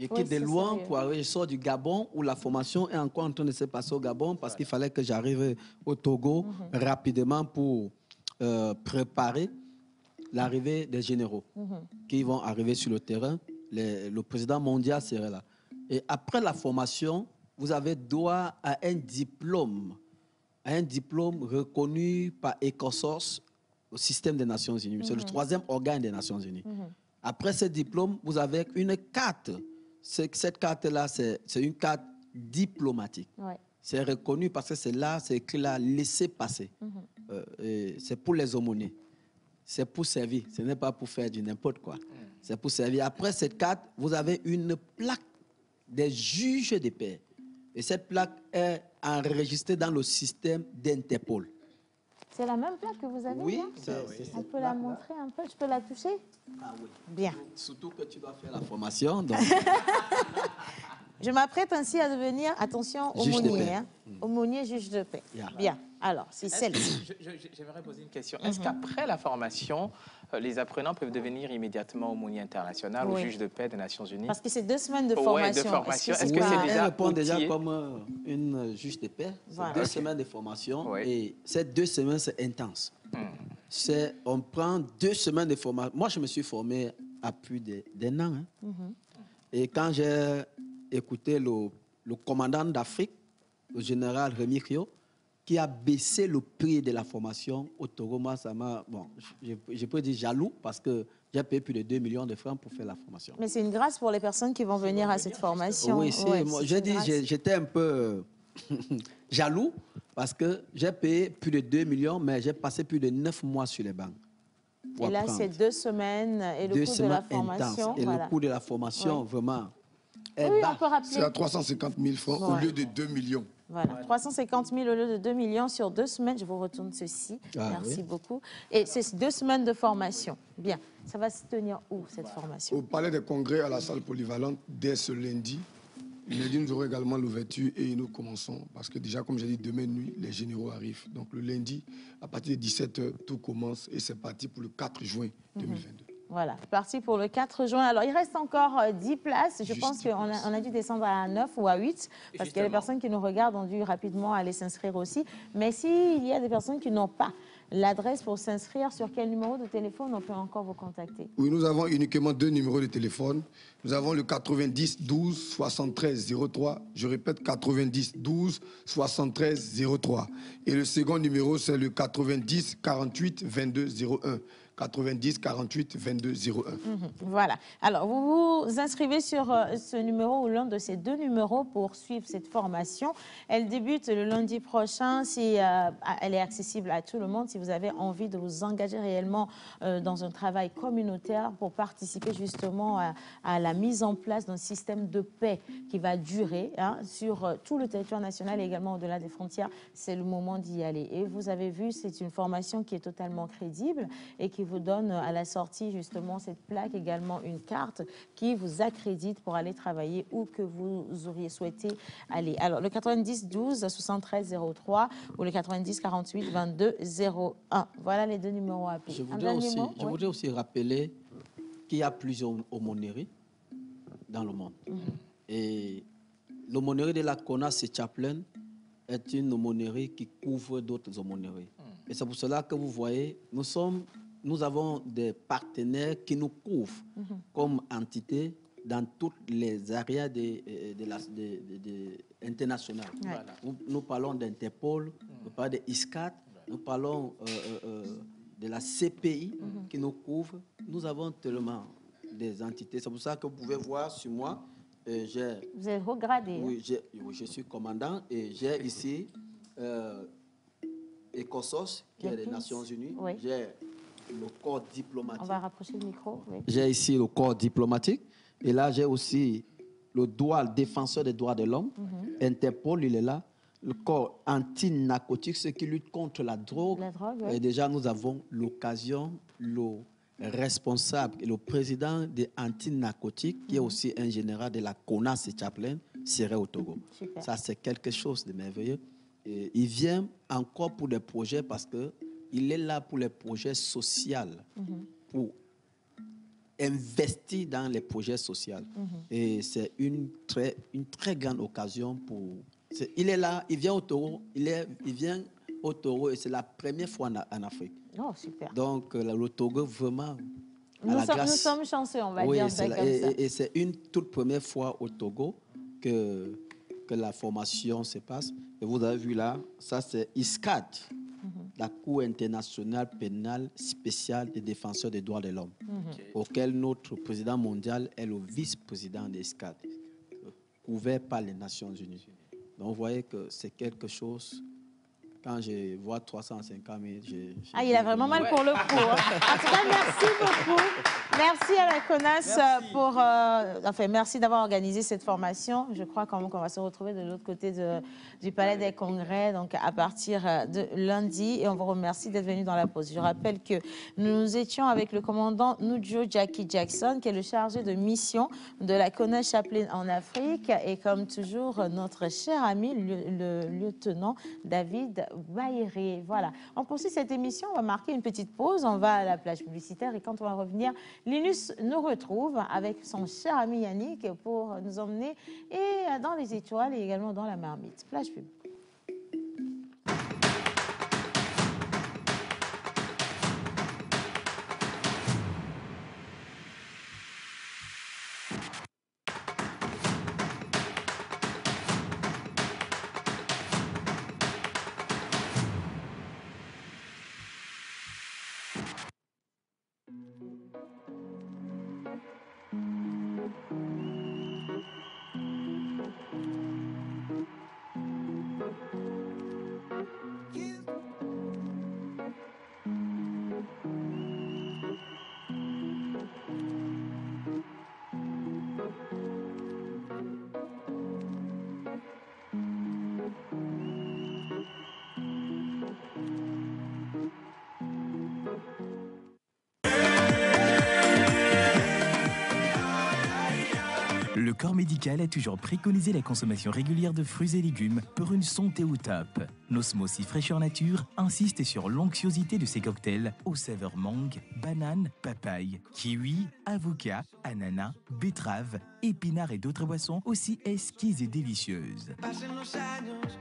je quitte de c'est loin sérieux. pour arriver. Je sors du Gabon où la formation est encore en train de se passer au Gabon parce qu'il fallait que j'arrive au Togo rapidement pour préparer l'arrivée des généraux qui vont arriver sur le terrain. Le président mondial serait là. Et après la formation, vous avez droit à un diplôme reconnu par ECOSOS, au système des Nations Unies. C'est le troisième organe des Nations Unies. Après ce diplôme, vous avez une carte. Cette carte-là, c'est une carte diplomatique. Ouais. C'est reconnu parce que c'est écrit là, laissez passer. C'est pour les aumôniers. C'est pour servir. Ce n'est pas pour faire du n'importe quoi. C'est pour servir. Après cette carte, vous avez une plaque des juges de paix. Et cette plaque est enregistrée dans le système d'Interpol. C'est la même plaque que vous avez Oui, là? On peut la montrer un peu? Je peux la toucher? Ah oui. Bien. Surtout que tu dois faire la formation. Donc... Je m'apprête ainsi à devenir, attention, Juge de aumônier. paix. Hein? Aumônier, juge de paix. Yeah. Bien. Alors, c'est celle-ci. J'aimerais poser une question. Est-ce qu'après la formation, les apprenants peuvent devenir immédiatement aumônier international ou Oui. juge de paix des Nations Unies? Parce que c'est 2 semaines de Ouais, formation. de formation. Est-ce c'est que pas- c'est Elle déjà répond déjà outillé? comme une juge de paix. C'est Voilà. 2 Ok. semaines de formation. Oui. Et ces 2 semaines, c'est intense. On prend 2 semaines de formation. Moi, je me suis formé à plus d'un an. Hein. Et quand j'ai écouté le commandant d'Afrique, le général Rémi Rio, qui a baissé le prix de la formation au Togo, moi, ça m'a... Bon, je peux dire jaloux parce que j'ai payé plus de 2 millions de francs pour faire la formation. Mais c'est une grâce pour les personnes qui vont venir à cette formation. Oui, Ouais, moi, c'est j'ai une dit, grâce. j'étais un peu jaloux parce que j'ai payé plus de 2 millions, mais j'ai passé plus de 9 mois sur les bancs. pour Et là, apprendre. c'est 2 semaines et le 2 coût de semaines la formation. intenses. Et voilà. le coût de la formation, Oui. vraiment, est Oui, on bas. peut rappeler. C'est à 350 000 francs au lieu de 2 millions. Voilà, 350 000 au lieu de 2 millions sur 2 semaines. Je vous retourne ceci. Ah, Merci oui. beaucoup. Et c'est 2 semaines de formation. Bien. Ça va se tenir où, cette formation? Au Palais des Congrès, à la salle polyvalente, dès ce lundi. Lundi, nous aurons également l'ouverture et nous commençons. Parce que déjà, comme j'ai dit, demain nuit, les généraux arrivent. Donc le lundi, à partir de 17h, tout commence et c'est parti pour le 4 juin 2022. Voilà, parti pour le 4 juin. Alors, il reste encore 10 places. Je pense qu'on a dû descendre à 9 ou à 8, parce qu'il y a des personnes qui nous regardent ont dû rapidement aller s'inscrire aussi. Mais s'il y a des personnes qui n'ont pas l'adresse pour s'inscrire, sur quel numéro de téléphone on peut encore vous contacter? Oui, nous avons uniquement 2 numéros de téléphone. Nous avons le 90 12 73 03. Je répète, 90 12 73 03. Et le second numéro, c'est le 90 48 22 01. 90 48 22 01. Voilà. Alors, vous vous inscrivez sur ce numéro ou l'un de ces 2 numéros pour suivre cette formation. Elle débute le lundi prochain. Elle est accessible à tout le monde. Si vous avez envie de vous engager réellement dans un travail communautaire pour participer justement à la mise en place d'un système de paix qui va durer sur tout le territoire national et également au-delà des frontières, c'est le moment d'y aller. Et vous avez vu, c'est une formation qui est totalement crédible et qui vous donne à la sortie justement cette plaque, également une carte qui vous accrédite pour aller travailler où que vous auriez souhaité aller. Alors le 90 12 73 03 ou le 90 48 22 01. Voilà les 2 numéros à appeler. Je voudrais aussi rappeler qu'il y a plusieurs aumôneries dans le monde. Et l'aumônerie de la CONAS Chaplain est une aumônerie qui couvre d'autres aumôneries. Et c'est pour cela que vous voyez, nous avons des partenaires qui nous couvrent comme entité dans toutes les areas internationales. Ouais. Voilà. Nous parlons d'Interpol, nous parlons de ISCAT, nous parlons de la CPI qui nous couvre. Nous avons tellement des entités. C'est pour ça que vous pouvez voir sur moi, vous êtes regradé. Oui, je suis commandant et j'ai ici ECOSOS, qui est les Nations Unies. Oui. J'ai le corps diplomatique. On va rapprocher le micro. Oui. J'ai ici le corps diplomatique. Et là, j'ai aussi le défenseur des droits de l'homme. Interpol, il est là. Le corps anti-narcotique, ceux qui luttent contre la drogue. Oui. Et déjà, nous avons l'occasion, le responsable et le président des anti-narcotiques, qui est aussi un général de la CONAS Chaplain, serait au Togo. Super. Ça, c'est quelque chose de merveilleux. Et il vient encore pour des projets parce qu'il est là pour les projets sociaux, pour investir dans les projets sociaux. Et c'est une très grande occasion pour... Il est là, il vient au Togo, il vient au Togo et c'est la première fois en Afrique. Oh, super. Donc, le Togo, vraiment... Nous sommes chanceux, on va dire ça comme ça. Et c'est une toute première fois au Togo que la formation se passe. Et vous avez vu là, ça c'est ISCAT, la Cour internationale pénale spéciale des défenseurs des droits de l'homme, auquel notre président mondial est le vice-président d'ISCAT, couvert par les Nations Unies. Donc vous voyez que c'est quelque chose... Quand je vois 350 000, il a vraiment mal pour le coup. En tout cas, merci beaucoup. Merci à la CONAS merci d'avoir organisé cette formation. Je crois quand même qu'on va se retrouver de l'autre côté du Palais des Congrès, donc à partir de lundi. Et on vous remercie d'être venu dans la pause. Je rappelle que nous étions avec le commandant Nujo Jackie Jackson, qui est le chargé de mission de la CONAS Chaplain en Afrique. Et comme toujours, notre cher ami, le lieutenant David Baïré. Voilà. On poursuit cette émission. On va marquer une petite pause. On va à la plage publicitaire. Et quand on va revenir, Linus nous retrouve avec son cher ami Yannick pour nous emmener dans les étoiles et également dans la marmite. Plage pub. Le corps médical a toujours préconisé la consommation régulière de fruits et légumes pour une santé au top. Nos smoothies fraîcheur nature insistent sur l'onctuosité de ces cocktails aux saveurs mangue, banane, papaye, kiwi, avocat, ananas, betterave, épinards et d'autres boissons aussi exquises et délicieuses.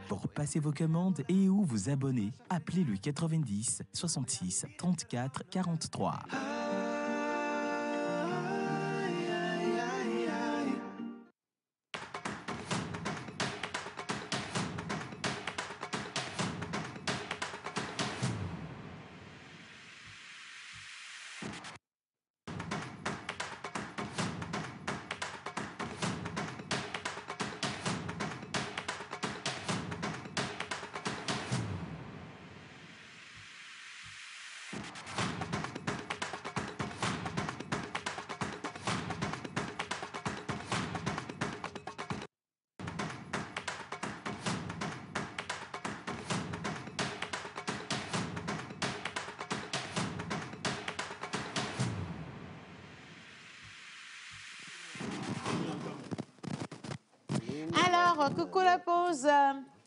Pour passer vos commandes et ou vous abonner, appelez le 90 66 34 43. Alors, coucou la pause.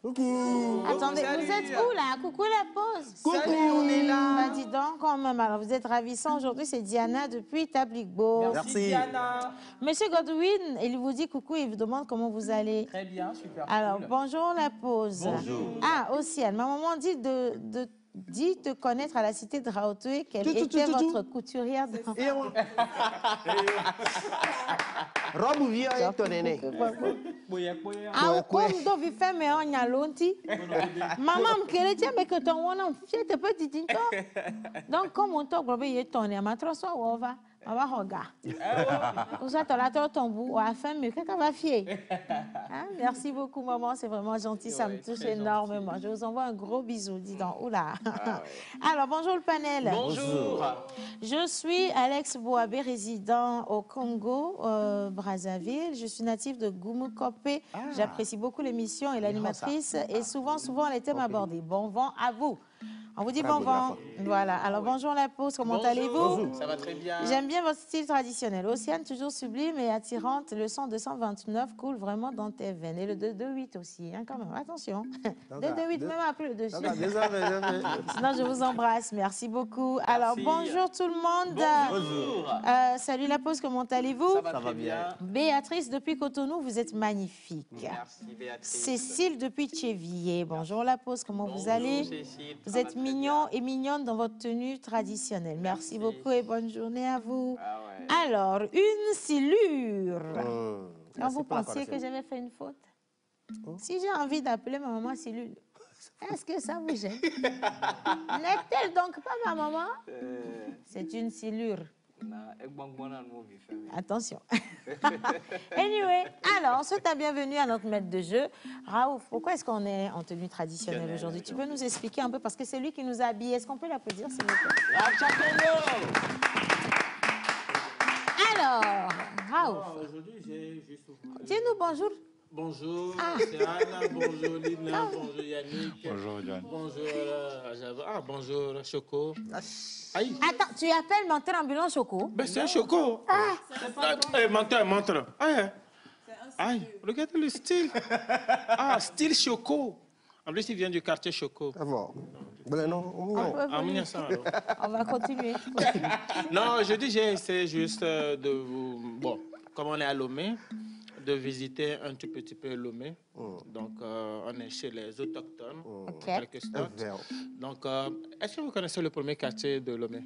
Coucou. Attendez, Salut. vous êtes où là? Coucou la pause. Salut, on est là. Bah, dis donc quand même. Alors, vous êtes ravissant aujourd'hui. C'est Diana depuis Tabligbo. Merci, Diana. Monsieur Godwin, il vous dit coucou et il vous demande comment vous allez. Très bien, super. Alors, cool. bonjour la pause. Bonjour. Ah, Océane, ma maman dit dit te connaître à la cité de Raotoué qu'elle était votre couturière. Robe ou vieux est ton aîné. Ah, comme do vi fait mais on y a longtemps. Maman me kele tia mais que ton wana fier te petit tinto. Donc comme on t'a grobé y ton et ma trosso ova. On va regarder. Vous êtes là ton bout ou à fin mais qu'est-ce va fier. Hein? Merci beaucoup maman, c'est vraiment gentil, ça me touche énormément. Je vous envoie un gros bisou, dis donc. Oula. Alors bonjour le panel. Bonjour. Je suis Alex Boabé, résident au Congo, Brazzaville. Je suis native de Goumou-Kopé. J'apprécie beaucoup l'émission et l'animatrice. Et souvent, les thèmes abordés. Bon vent à vous. On vous dit bon vent. Voilà. Alors, bonjour la pause, comment allez-vous? Ça va très bien. J'aime bien votre style traditionnel. Océane, toujours sublime et attirante. Le son 229 coule vraiment dans tes veines. Et le 228 aussi, hein, quand même. Attention. 228, même après le dessus. Sinon, je vous embrasse. Merci beaucoup. Alors, bonjour tout le monde. Bonjour. Salut la pause, comment allez-vous? Ça va bien. Béatrice, depuis Cotonou, vous êtes magnifique. Merci, Béatrice. Cécile, depuis Tchévilliers. Bonjour la pause, comment vous allez? Cécile, Vous ça êtes va très mignon et mignonne dans votre tenue traditionnelle. Merci beaucoup et bonne journée à vous. Ah ouais. Alors, une silure. Quand Merci vous pour la pensiez que correction. j'avais fait une faute? Si j'ai envie d'appeler ma maman silure, est-ce que ça vous gêne? N'est-elle donc pas ma maman? C'est une silure. Attention. Anyway, alors, on souhaite la bienvenue à notre maître de jeu. Raouf, pourquoi est-ce qu'on est en tenue traditionnelle aujourd'hui? Tu peux nous expliquer un peu, parce que c'est lui qui nous a habillés. Est-ce qu'on peut l'applaudir, s'il vous plaît? Alors, Raouf, Aujourd'hui, j'ai juste... dis-nous bonjour. Bonjour, c'est Anna, bonjour Lina, bonjour Yannick. Bonjour John. Bonjour, bonjour Choco. Aïe. Attends, tu appelles menteur ambulant Choco? Ben, c'est un Choco. Menteur, montre. Aïe, regardez le style. Style Choco. En plus, il vient du quartier Choco. Ah bon. Ben non, On va continuer. Non, je dis, j'ai essayé juste de vous... Bon, comme on est à Lomé, de visiter un tout petit peu Lomé. Donc, on est chez les autochtones, en quelque sorte. Donc, est-ce que vous connaissez le premier quartier de Lomé?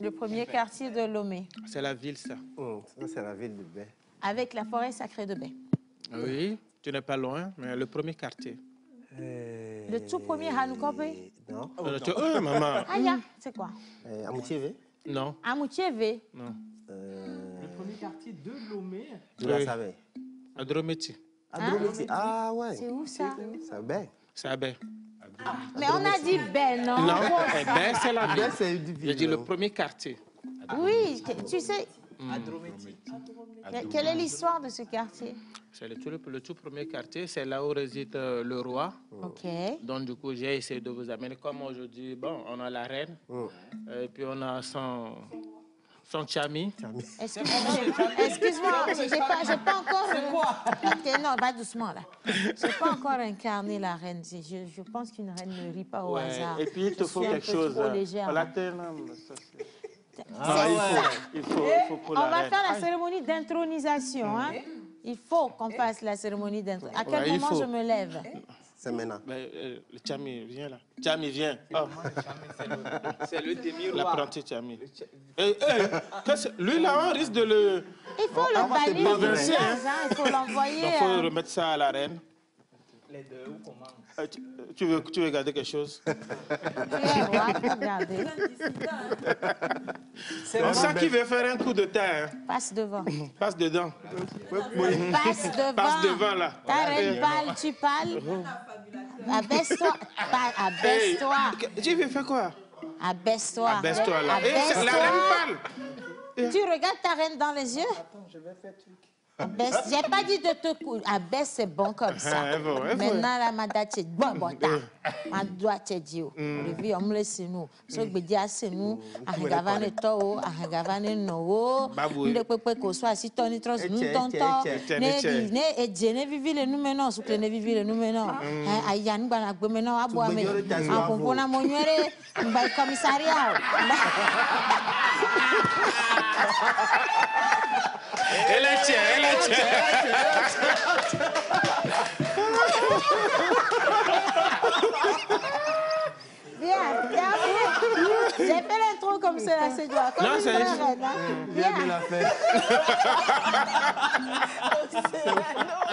Le premier quartier de Lomé. C'est la ville, ça. Ça, c'est la ville de Baie. Avec la forêt sacrée de Baie. Oui, tu n'es pas loin, mais le premier quartier. Le tout premier Hanukopé? Non. Maman. Aya, c'est quoi? Amoutiévé? Non. Amoutiévé? Non. Le premier quartier de Lomé. Tu la savais? À Drometi. À Drometi. Ah ouais. C'est où ça? C'est à Baie. C'est à Baie. Mais on a dit Ben, non? Non, Baie, c'est la ville. c'est une ville. J'ai dit le premier quartier. Oui, tu sais. Quelle est l'histoire de ce quartier? C'est le tout premier quartier, c'est là où réside le roi. Ok. Donc, du coup, j'ai essayé de vous amener. Comme aujourd'hui, bon, on a la reine, et puis on a son chami. Excuse-moi, j'ai pas encore... C'est quoi? Ok, non, va doucement, là. J'ai pas encore incarné la reine. Je pense qu'une reine ne rit pas au hasard. Et puis, il te faut quelque chose. Légère. Il faut pour la On va reine. faire la cérémonie d'intronisation. Hein? Il faut qu'on fasse la cérémonie d'intronisation. À quel moment je me lève? C'est maintenant. Le Chami, viens là. Chami, viens. Oh. C'est le demi-roi. L'apprenti Chami. Lui, là, on risque de le... Il faut le balayer. bouleverser, hein. Il faut l'envoyer. Donc, il faut remettre ça à la reine. Les deux, où comment? Tu veux garder quelque chose? Regardez. On sent qu'il veut faire un coup de terre. Hein. Passe devant. Passe dedans. Passe devant. Passe devant, là. Ta reine parle, tu parles. Abaisse-toi. Abaisse-toi. Tu veux faire quoi? Abaisse-toi. Abaisse-toi, là. Abaisse-toi. La reine parle. Tu regardes ta reine dans les yeux? Je vais faire truc. Abaisse, j'ai pas dit de te couper. Abaisse, c'est bon comme ça. Maintenant, la madame, tu es bon, ma doigt, tu es dit. On me laisse nous. Ce que je dis, c'est nous. Arregavane to, arregavane no. Ne peut pas qu'on soit si ton nitros, nous tonton. Ne djene vivi le nous maintenant, sous que ne vivi le nous maintenant. Ayan bana gbe maintenant à boire mais en comprenant mon nuéré, by commissariat. Elle est tiens, elle est tiens. Bien, j'ai fait l'intro comme cela, c'est toi. Comme une vraie reine, hein. Bien.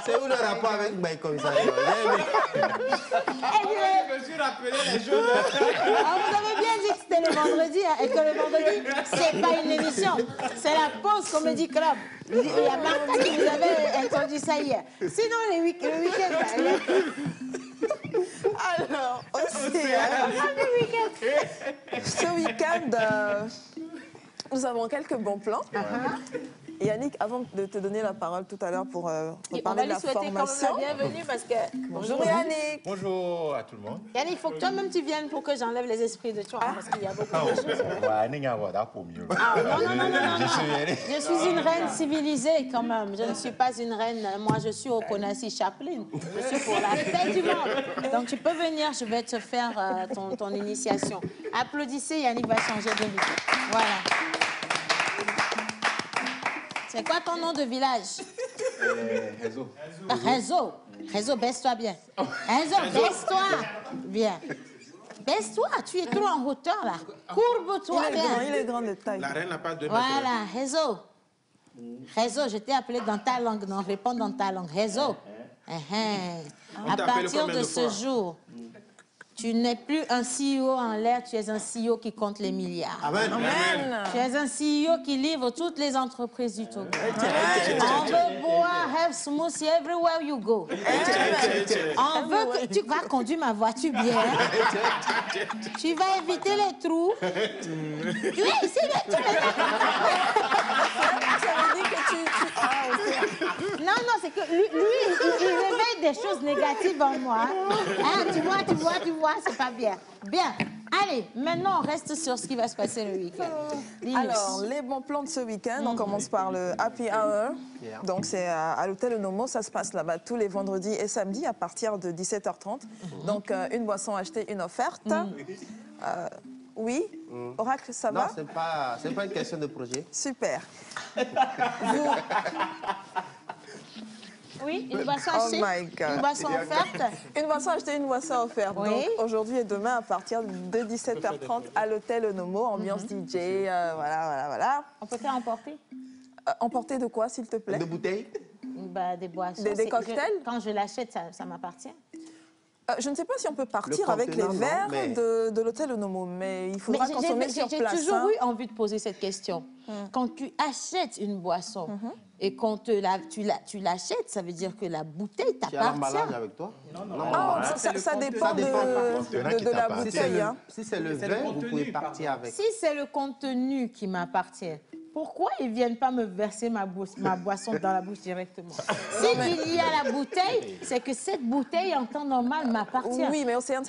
C'est où le rapport avec Mbaye Commissariat? Je me suis rappelé les jours. Vous avez bien dit que c'était le vendredi, hein, et que le vendredi, c'est pas une émission. C'est la pause Comedy Club. Il y a Martha qui vous avait introduit ça hier. Sinon, le week-end... Alors, aussi, ce week-end, nous avons quelques bons plans. Yannick, avant de te donner la parole tout à l'heure pour parler de la formation... On va lui souhaiter quand même la bienvenue parce que... Bonjour Yannick. Bonjour à tout le monde. Yannick, il faut que toi-même tu viennes pour que j'enlève les esprits de toi, parce qu'il y a beaucoup de choses. Non. Je suis une reine civilisée quand même. Je ne suis pas une reine... Moi, je suis au Konassi Chaplin. Je suis pour la paix du monde. Donc, tu peux venir, je vais te faire ton initiation. Applaudissez, Yannick va changer de vie. Voilà. C'est quoi ton nom de village? Réseau. Réseau. Réseau, baisse-toi bien. Réseau, baisse-toi. Bien. Baisse-toi, tu es trop en hauteur là. Courbe-toi bien. Il est grand de taille. La reine n'a pas de... Voilà, réseau. Réseau, je t'ai appelé dans ta langue, non, réponds dans ta langue. Réseau. À partir de ce jour, tu n'es plus un CEO en l'air, tu es un CEO qui compte les milliards. Amen. Tu es un CEO qui livre toutes les entreprises du Togo. On veut boire, have smoothie everywhere you go. On veut que tu vas conduire ma voiture bien. Tu vas éviter les trous. Oui, ici, Non, c'est que lui, il réveille des choses négatives en moi. Hein, tu vois, c'est pas bien. Bien. Allez, maintenant, on reste sur ce qui va se passer le week-end. Alors, les bons plans de ce week-end, on commence par le Happy Hour. Donc, c'est à l'hôtel Nomo. Ça se passe là-bas tous les vendredis et samedis à partir de 17h30. Donc, une boisson achetée, une offerte. Oui. Oracle, ça va? Non, c'est pas une question de projet. Super. Oui, une boisson achetée, une boisson offerte. Une boisson achetée, une boisson offerte. Oui. Donc aujourd'hui et demain à partir de 17h30 à l'hôtel Nomo, ambiance DJ, voilà. On peut faire emporter? Emporter de quoi, s'il te plaît? De bouteilles? Des boissons. Des cocktails? Quand je l'achète, ça m'appartient. Je ne sais pas si on peut partir avec les verres de l'hôtel Nomo, mais il faudra consommer sur place. J'ai toujours eu envie de poser cette question. Quand tu achètes une boisson et quand tu l'achètes, ça veut dire que la bouteille t'appartient. Tu as l'emballage avec toi? Non. Ça dépend de la bouteille. Si c'est le vin, vous pouvez partir avec. Si c'est le contenu qui m'appartient, pourquoi ils ne viennent pas me verser ma boisson dans la bouche directement? S'il y a la bouteille, c'est que cette bouteille, en temps normal, m'appartient. Oui, mais ça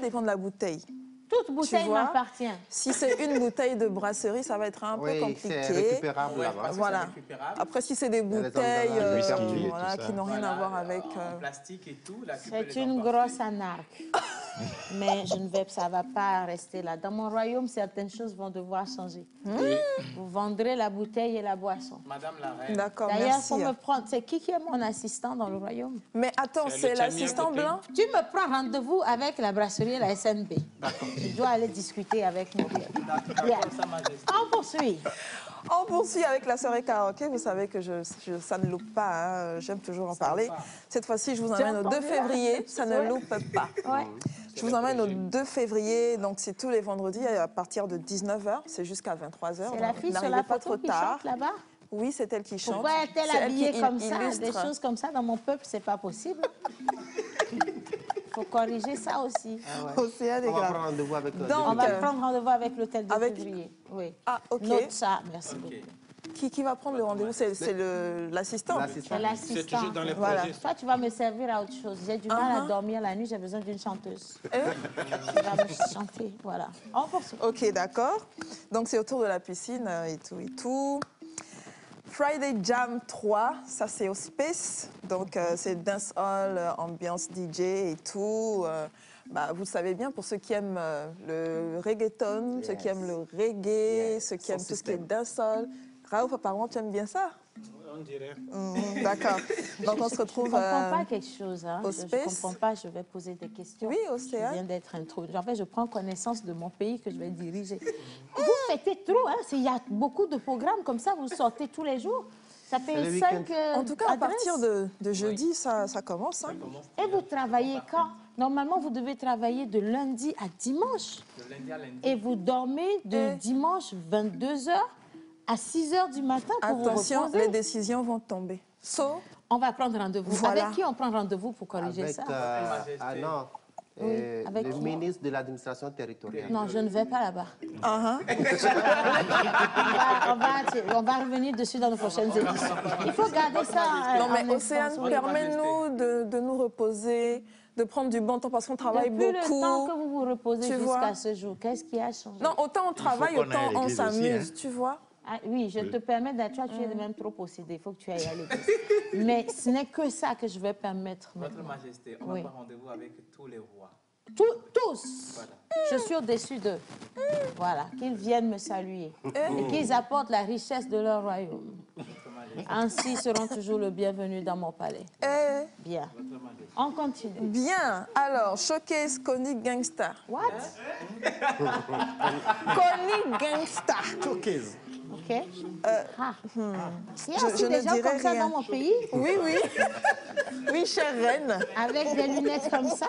dépend de la bouteille. Toute bouteille vois, m'appartient. Si c'est une bouteille de brasserie, ça va être un peu compliqué. c'est récupérable là-bas. Voilà. Après, si c'est des bouteilles voilà, qui n'ont rien à voir avec... plastique et tout. C'est une grosse anarque. Mais ça ne va pas rester là. Dans mon royaume, certaines choses vont devoir changer. Vous vendrez la bouteille et la boisson. Madame la reine. D'accord, D'ailleurs, merci. faut me prendre... C'est qui est mon assistant dans le royaume? Mais attends, c'est l'assistant blanc? Tu me prends rendez-vous avec la brasserie et la SNB. Tu dois aller discuter avec mon père. Bien. On poursuit. On poursuit avec la soirée karaoké. Vous savez que ça ne loupe pas. Hein. J'aime toujours en parler. Cette fois-ci, je vous emmène au 2 février. Ça ne loupe pas. Ouais. Je vous emmène au 2 février. Donc, c'est tous les vendredis à partir de 19h. C'est jusqu'à 23h. C'est la fille sur la photo qui chante là-bas? Oui, c'est elle qui chante. Pourquoi est-elle C'est elle habillée qui comme ça? illustre. Des choses comme ça, dans mon peuple, c'est pas possible. Il faut corriger ça aussi. Océane est On va grave. prendre rendez-vous avec On va prendre rendez-vous avec l'hôtel de février. Oui. Ah, OK. Note ça, merci beaucoup. Qui va prendre le rendez-vous? C'est l'assistant. C'est l'assistant. C'est toujours dans les Voilà. projets. Toi, tu vas me servir à autre chose. J'ai du mal à dormir la nuit, j'ai besoin d'une chanteuse. Tu vas me chanter, voilà. On poursuit. OK, d'accord. Donc, c'est autour de la piscine et tout et tout. Friday Jam 3, ça c'est au Space. Donc, c'est dancehall, ambiance DJ et tout. Vous savez bien, pour ceux qui aiment le reggaeton, ceux qui aiment le reggae, ceux qui aiment tout ce qui est dancehall. Raouf, apparemment, tu aimes bien ça? On dirait. D'accord. Donc, on se retrouve Je ne comprends pas quelque chose. Hein. au Je ne Space. comprends pas, je vais poser des questions. Oui, Océane. Je viens d'être introduite. En fait, je prends connaissance de mon pays que je vais diriger. Vous fêtez trop, hein? Il y a beaucoup de programmes comme ça, vous sortez tous les jours. Ça fait 5 En tout cas, à partir de jeudi, ça commence. Hein. Et vous travaillez quand? Normalement, vous devez travailler de lundi à dimanche. De lundi à lundi. Et vous dormez de dimanche 22h à 6h du matin pour Attention, vous reposer. les décisions vont tomber. On va prendre rendez-vous. Voilà. Avec qui on prend rendez-vous pour corriger Avec, ça? ah non, avec le qui? ministre de l'administration territoriale. Non, je ne vais pas là-bas. Uh-huh. On va revenir dessus dans nos prochaines éditions. Il faut garder ça. Non, mais en Océane, instance, oui. permets-nous de nous reposer, de prendre du bon temps parce qu'on travaille Depuis beaucoup. le temps que vous vous reposez Tu vois? jusqu'à ce jour, qu'est-ce qui a changé? Non, autant on travaille, qu'on aille à autant on l'église aussi, s'amuse, hein. tu vois? Ah, oui, je te permets d'être. Tu es même trop possédé. Il faut que tu ailles à l'église. Mais ce n'est que ça que je vais permettre. Votre maintenant. Majesté, on Oui. va prendre rendez-vous avec tous les rois. Tous. Voilà. Je suis au-dessus d'eux. Voilà, qu'ils viennent me saluer et qu'ils apportent la richesse de leur royaume. Ainsi ils seront toujours le bienvenu dans mon palais. Bien. On continue. Bien. Alors, showcase Connie Gangsta. What? Connie Gangsta. Showcase. OK. Il y a Je aussi ne des gens dirai comme ça rien. dans mon pays. Oui, oui. Oui, chère reine. Avec des lunettes comme ça.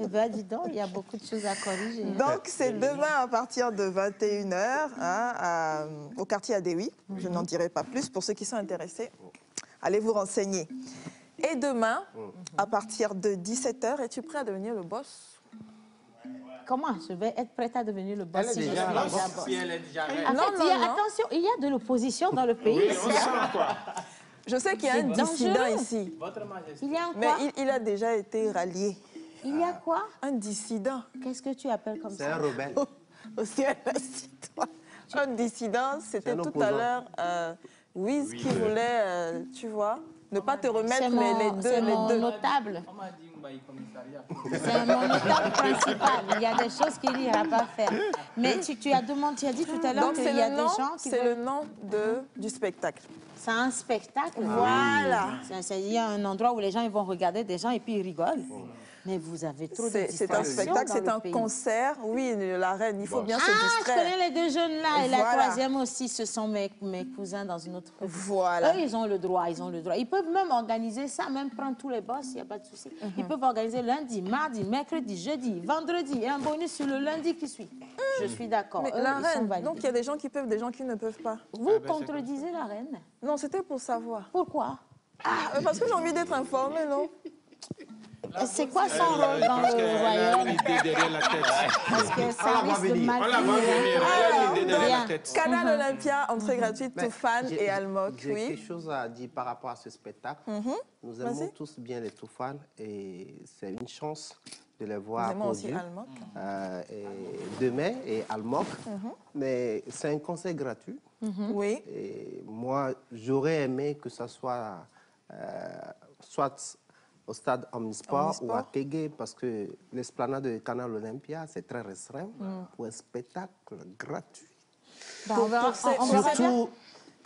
Eh bien, dis donc, il y a beaucoup de choses à corriger. Donc, c'est demain à partir de 21h au quartier Adéoui. Je n'en dirai pas plus. Pour ceux qui sont intéressés, allez vous renseigner. Et demain, à partir de 17h, es-tu prêt à devenir le boss? Comment je vais être prête à devenir le boss si je suis déjà boss? Si elle est déjà reine. En fait, attention, il y a de l'opposition dans le pays. On sent quoi? Je sais qu'il y a un C'est dissident dangereux. ici. Votre Majesté. Il y a un Mais quoi? il a déjà été rallié. Il y a quoi? Un dissident. Qu'est-ce que tu appelles comme C'est ça? un rebelle. Aussi un dissident, c'était C'est un tout opposant. à l'heure Wiz qui voulait, tu vois, ne pas te remettre C'est les mon deux. notable. On m'a dit Mbaye commissariat. C'est mon notable principal. Il y a des choses qu'il n'ira pas faire. Mais tu as dit tout à l'heure Donc qu'il c'est y a le des nom, gens qui c'est veulent... le nom du spectacle. C'est un spectacle. Voilà. Il y a un endroit où les gens ils vont regarder des gens et puis ils rigolent. Mais vous avez trop de C'est un distractions spectacle, dans c'est le un pays. concert. Oui, la reine, il faut bien se Ah, je distraire. connais les deux jeunes là. Et la Voilà. troisième aussi, ce sont mes cousins dans une autre commune. Voilà. Eux, ils ont le droit, ils ont le droit. Ils peuvent même organiser ça, même prendre tous les boss, il n'y a pas de souci. Ils peuvent organiser lundi, mardi, mercredi, jeudi, vendredi et un bonus sur le lundi qui suit. Je suis d'accord. Mais Eux, la ils sont reine, validés. donc il y a des gens qui peuvent, des gens qui ne peuvent pas. Vous contredisez la reine? Non, c'était pour savoir. Pourquoi? Parce que j'ai envie d'être informée, non? C'est quoi son rôle dans Parce le qu'elle a royaume? une idée derrière la tête. Parce que ça risque de mal On la voit venir. Elle a une idée derrière la tête. Canal Olympia, entrée gratuite, Mais Toufan j'ai- et Almok, J'ai oui. quelque chose à dire par rapport à ce spectacle. Nous aimons tous bien les Toufan et c'est une chance de les voir Vraiment aussi produits. Almoc. Et demain et Almoc. Mais c'est un concert gratuit. Oui. Et moi, j'aurais aimé que ça soit soit au stade Omnisport ou à Kégué, parce que l'esplanade de Canal Olympia, c'est très restreint pour un spectacle gratuit. On verra Surtout,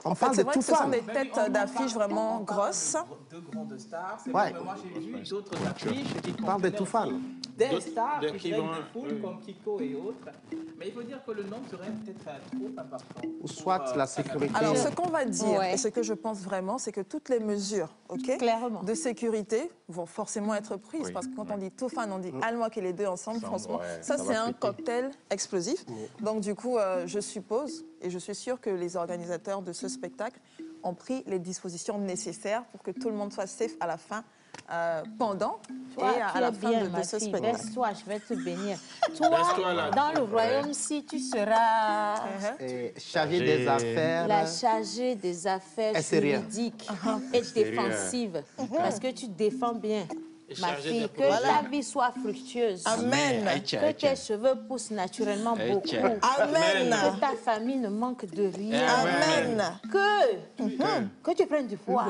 on parle de vrai tout que ce sont fan. des têtes d'affiches vraiment grosses. Deux grandes stars. C'est Ouais. vrai, mais moi j'ai vu d'autres affiches qui On parle de tout fan. des stars d'autres qui qui drainent vont- des foules comme Kiko et autres. Mais il faut dire que le nombre serait peut-être trop important. Ou soit la sécurité. Alors, ce qu'on va dire, Ouais. et ce que je pense vraiment, c'est que toutes les mesures Clairement. de sécurité vont forcément être prises. Parce que quand on dit tout fan, on dit Almoc et les deux ensemble, franchement, ça c'est un cocktail explosif. Donc, du coup, je suppose, et je suis sûre que les organisateurs de ce spectacle ont pris les dispositions nécessaires pour que tout le monde soit safe à la fin, pendant Toi, et tu à la es fin bien, de ma ce fille. spectacle. Laisse-toi, je vais te bénir. Toi, Laisse-toi là. dans le royaume, si tu seras Et chargé des affaires. la chargée des affaires Extérieures. juridiques et défensives, parce que tu défends bien. Ma chargée fille, des que ta vie soit fructueuse. Amen. Que tes cheveux poussent naturellement beaucoup. Amen. Que ta famille ne manque de rien. Amen. Que tu prennes du poids.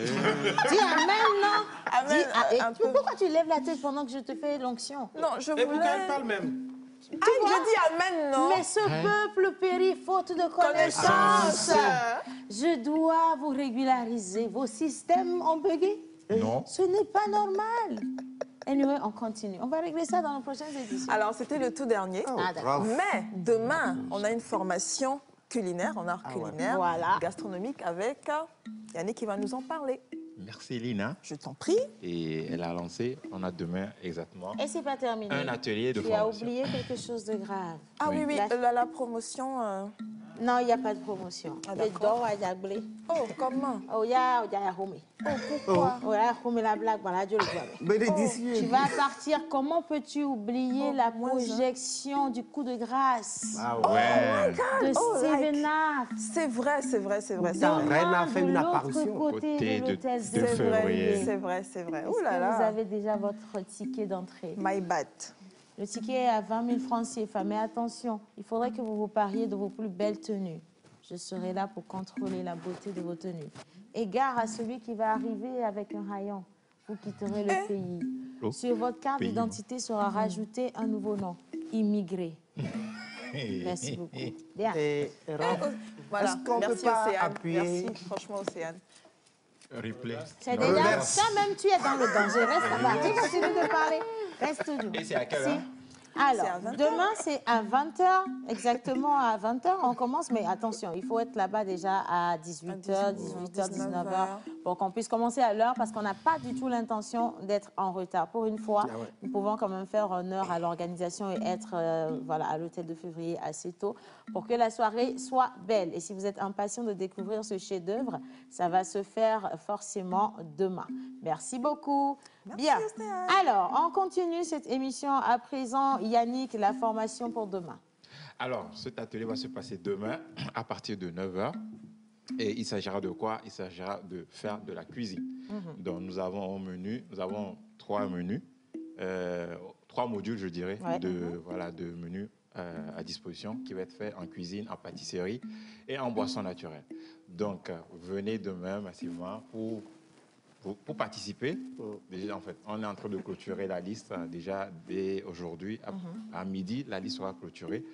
Dis Amen, non? Amen, Dis, un peu. pourquoi tu lèves la tête pendant que je te fais l'onction? Non, je Et pourquoi elle voulais... parle même? Je dis Amen, non? Mais ce peuple périt faute de connaissance. Je dois vous régulariser. Vos systèmes ont bugué. Non. Ce n'est pas normal. Anyway, on continue. On va régler ça dans les prochaines éditions. Alors, c'était le tout dernier. Ah, d'accord. Mais demain, on a une formation culinaire, en art culinaire, Voilà. gastronomique, avec Yannick qui va nous en parler. Merci Lina. Je t'en prie. Et elle a lancé, on a demain exactement, Et c'est pas terminé. un atelier de Tu as formation. oublié quelque chose de grave. Ah oui, oui, la promotion... Non, il n'y a pas de promotion. Ah, Le d'accord. dos a diablé. Oh, comment? Oh, il y a Home. Oh, pourquoi? Oh, il y a Home la blague, voilà, Dieu le voit. Bénédiction. Tu vas partir. Comment peux-tu oublier la moi, ça. projection du coup de grâce Ah ouais. de Oh, Steven Knapp? C'est vrai, c'est vrai, c'est vrai. c'est Dans vrai. Reine a De fait une l'autre apparition. côté Côté de de- l'hôtel de C'est vrai, février. c'est vrai, c'est vrai. Est-ce Ouh là que vous là. avez déjà votre ticket d'entrée? My bad. Le ticket est à 20 000 francs CFA. Mais attention, il faudrait que vous vous pariez de vos plus belles tenues. Je serai là pour contrôler la beauté de vos tenues. Égare à celui qui va arriver avec un haillon. Vous quitterez le pays. Oh. Sur votre carte Pays. d'identité sera rajouté un nouveau nom. Immigré. Merci beaucoup. Bien. Et Raph, Voilà. est-ce qu'on peut Merci, pas Océane. appuyer Merci, franchement, Océane. Replay. C'est déjà toi-même, tu es dans le danger. Reste là-bas. Tu continues de parler. Reste toujours. Et c'est à quelle Si. heure? Alors, C'est à 20 demain, c'est à 20h, exactement à 20h, on commence, mais attention, il faut être là-bas déjà à 18h, 18h, 19h, pour qu'on puisse commencer à l'heure, parce qu'on n'a pas du tout l'intention d'être en retard. Pour une fois, nous pouvons quand même faire honneur à l'organisation et être voilà, à l'hôtel de février assez tôt, pour que la soirée soit belle. Et si vous êtes impatient de découvrir ce chef-d'œuvre, ça va se faire forcément demain. Merci beaucoup. Bien. Alors, on continue cette émission à présent. Yannick, la formation pour demain. Alors, cet atelier va se passer demain à partir de 9h. Et il s'agira de quoi? Il s'agira de faire de la cuisine. Donc, nous avons un menu, nous avons 3 menus, 3 modules, je dirais, voilà, de menus à disposition qui va être fait en cuisine, en pâtisserie et en boisson naturelle. Donc, venez demain massivement pour participer. Déjà, en fait, on est en train de clôturer la liste déjà dès aujourd'hui. À midi, la liste sera clôturée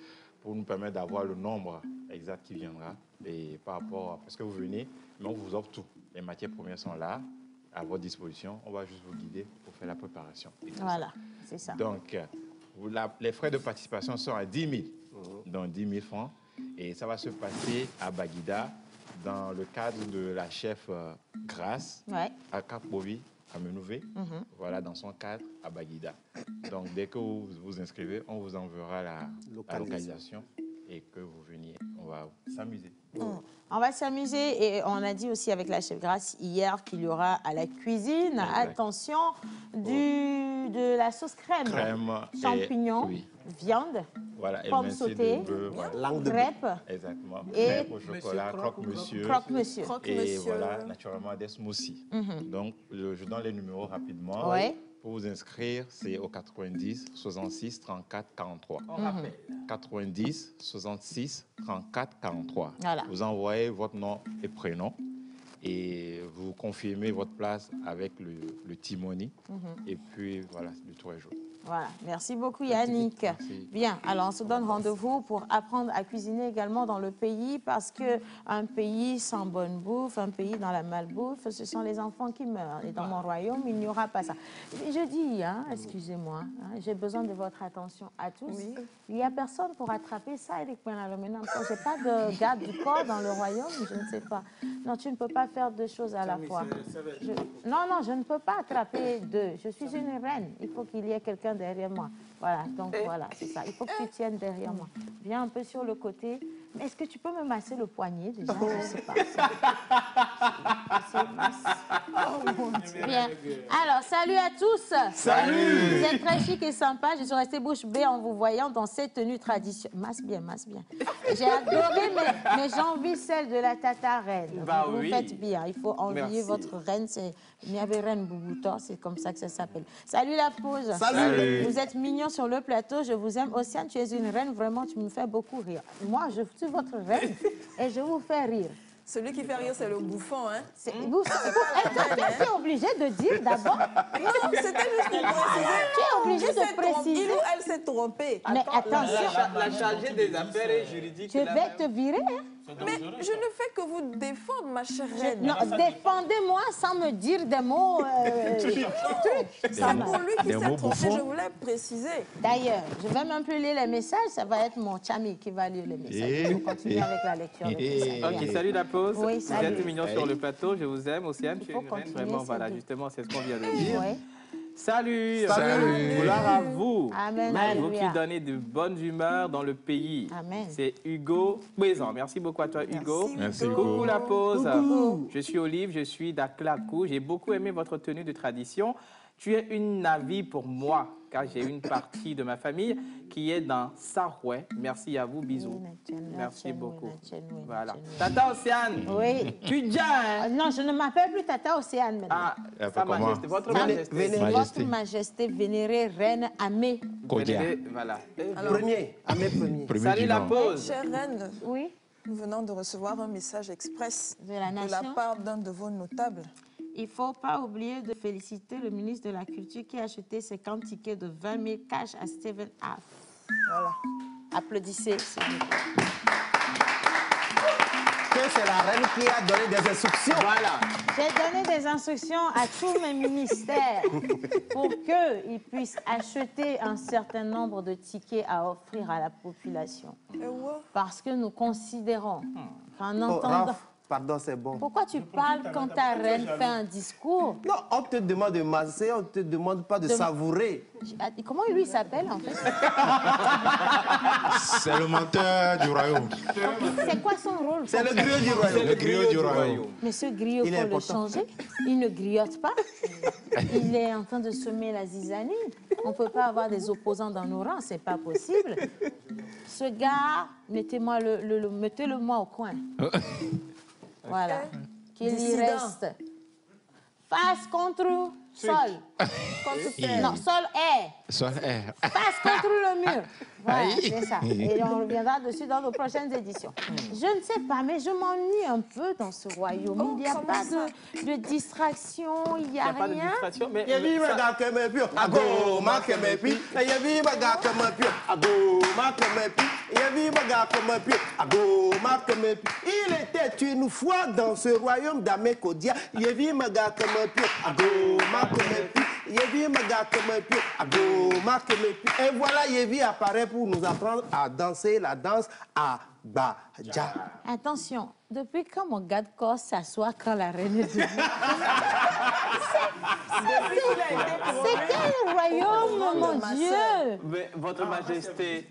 pour nous permettre d'avoir le nombre exact qui viendra. Et par rapport à... Parce que vous venez, mais on vous offre tout. Les matières premières sont là, à votre disposition. On va juste vous guider pour faire la préparation. Voilà, c'est ça. Donc, les frais de participation sont à 10 000. Donc, 10 000 francs. Et ça va se passer à Baguida, dans le cadre de la chef Grace, à Cap-Bovi, à Menouvé, voilà, dans son cadre à Baguida. Donc, dès que vous vous inscrivez, on vous enverra la localisation et que vous veniez. On va s'amuser. On va s'amuser et on a dit aussi avec la chef Grace hier qu'il y aura à la cuisine, attention, de la sauce crème, champignons, viande, voilà, pommes sautées, crêpes, exactement, et crêpes au chocolat, croque-monsieur, croque-monsieur, et voilà, naturellement des smoothies. Donc, je donne les numéros rapidement. Pour vous inscrire, c'est au 90 66 34 43. On rappelle. 90 66 34 43. Voilà. Vous envoyez votre nom et prénom et vous confirmez votre place avec le timoni. Et puis voilà, le tour est joué. Voilà, merci beaucoup Yannick. Merci. Bien, alors on se donne rendez-vous pour apprendre à cuisiner également dans le pays parce qu'un pays sans bonne bouffe, un pays dans la malbouffe, ce sont les enfants qui meurent. Et dans mon royaume, il n'y aura pas ça. Je dis, hein, excusez-moi, hein, j'ai besoin de votre attention à tous. Oui. Il n'y a personne pour attraper ça, Eric Penalo. Maintenant, je n'ai pas de garde du corps dans le royaume, je ne sais pas. Non, tu ne peux pas faire deux choses à la fois. Non, je ne peux pas attraper deux. Je suis une reine. Il faut qu'il y ait quelqu'un derrière moi. Voilà, donc voilà, c'est ça. Il faut que tu tiennes derrière moi. Viens un peu sur le côté. Mais est-ce que tu peux me masser le poignet déjà? Je ne sais pas. Bien. Alors, salut à tous. Salut. Vous êtes très chic et sympa. Je suis restée bouche bée en vous voyant dans cette tenue traditionnelle. Masse bien, masse bien. J'ai adoré, mais j'envie celle de la tata reine. Bah vous oui. faites bien. Il faut envier Merci. votre reine. Il y avait reine Bouboutor, c'est comme ça que ça s'appelle. Salut la pause. Salut. Vous êtes mignons sur le plateau. Je vous aime. Océane, tu es une reine. Vraiment, tu me fais beaucoup rire. Moi, je suis votre reine et je vous fais rire. Celui qui fait rire, c'est le bouffon, hein? Tu es obligé de dire d'abord. Non, c'était juste pour préciser. Tu es obligé de Il préciser. ou elle s'est trompée. Mais attention. La chargée des affaires et juridiques. Je vais te virer. Hein? Mais je ne fais que vous défendre, ma chère reine. Non, défendez-moi sans me dire des mots. C'est pour lui qui s'est trompé, je voulais préciser. D'ailleurs, je vais même plus lire les messages, ça va être mon chami qui va lire les messages. On continue avec la lecture. Ok, salut la pause. Oui, vous salut. êtes mignons sur le plateau, je vous aime. Océane, tu es faut une reine. continuer, Vraiment, c'est voilà, bien. justement, c'est ce qu'on vient de dire. Ouais. Salut. Salut. Gloire à vous. Amen. Vous qui Alléluia. donnez de bonnes humeurs dans le pays. Amen. C'est Hugo présent. Merci beaucoup à toi, Hugo. Merci, Coucou Hugo. la pause. Coucou. Je suis Olive, je suis d'Aklakou. J'ai beaucoup aimé votre tenue de tradition. Tu es une navie pour moi, car j'ai une partie de ma famille qui est dans Saroué. Merci à vous, bisous. Merci beaucoup. Voilà. Tata Océane. Oui. Tu dis, hein? Non, je ne m'appelle plus Tata Océane maintenant. Ah, Elle Sa fait comment? Majesté, votre Venez, Majesté. venez. Majesté. Votre Majesté vénérée Reine Amé. Kodia. Voilà. Premier, à mes premiers. Premier Salut du la nom. pause. Chère reine, Oui. nous venons de recevoir un message express De la de la nation. part d'un de vos notables. Il ne faut pas oublier de féliciter le ministre de la Culture qui a acheté 50 tickets de 20 000 cash à Stephen Haff. Voilà. Applaudissez, s'il vous plaît. Que c'est la reine qui a donné des instructions. Voilà. J'ai donné des instructions à tous mes ministères pour qu'ils puissent acheter un certain nombre de tickets à offrir à la population. Et ouais. Parce que nous considérons qu'en Oh, entendant... Raph, pardon, c'est bon. Pourquoi tu parles quand ta reine fait un discours? Non, on te demande de masser, on ne te demande pas de savourer. Comment lui s'appelle en fait? C'est le menteur du royaume. C'est quoi son rôle? C'est le griot du royaume. Le griot du royaume. Mais ce griot, il Il est faut le important. changer. Il ne griotte pas. Il est en train de semer la zizanie. On ne peut pas avoir des opposants dans nos rangs, c'est pas possible. Ce gars, mettez-le-moi au coin. Voilà. Qu'il y Dissident. reste. Face contre sol. Non, sol est. Soit air. Face contre le mur. Voilà, Aïe. c'est ça. Et on reviendra dessus dans nos prochaines éditions. Je ne sais pas, mais je m'ennuie un peu dans ce royaume. Il n'y a pas de distraction, il n'y a Il n'y a pas de rien. distraction, mais... Yevi maga keme pio, ago ma keme pi. Yevi maga keme pio, ago ma keme pi. Yevi maga keme pio, ago ma keme pi. Il était une fois dans ce royaume d'Amekodia. Yevi maga keme pio, ago ma keme pi. Yevi maga keme pio, ago ma keme pi. Et voilà, Yevi apparaît pour nous apprendre à danser la danse à Badja. Attention, depuis quand mon gars de corps s'assoit quand la reine est debout? C'est quel royaume, mon Dieu? Mais, Votre Majesté...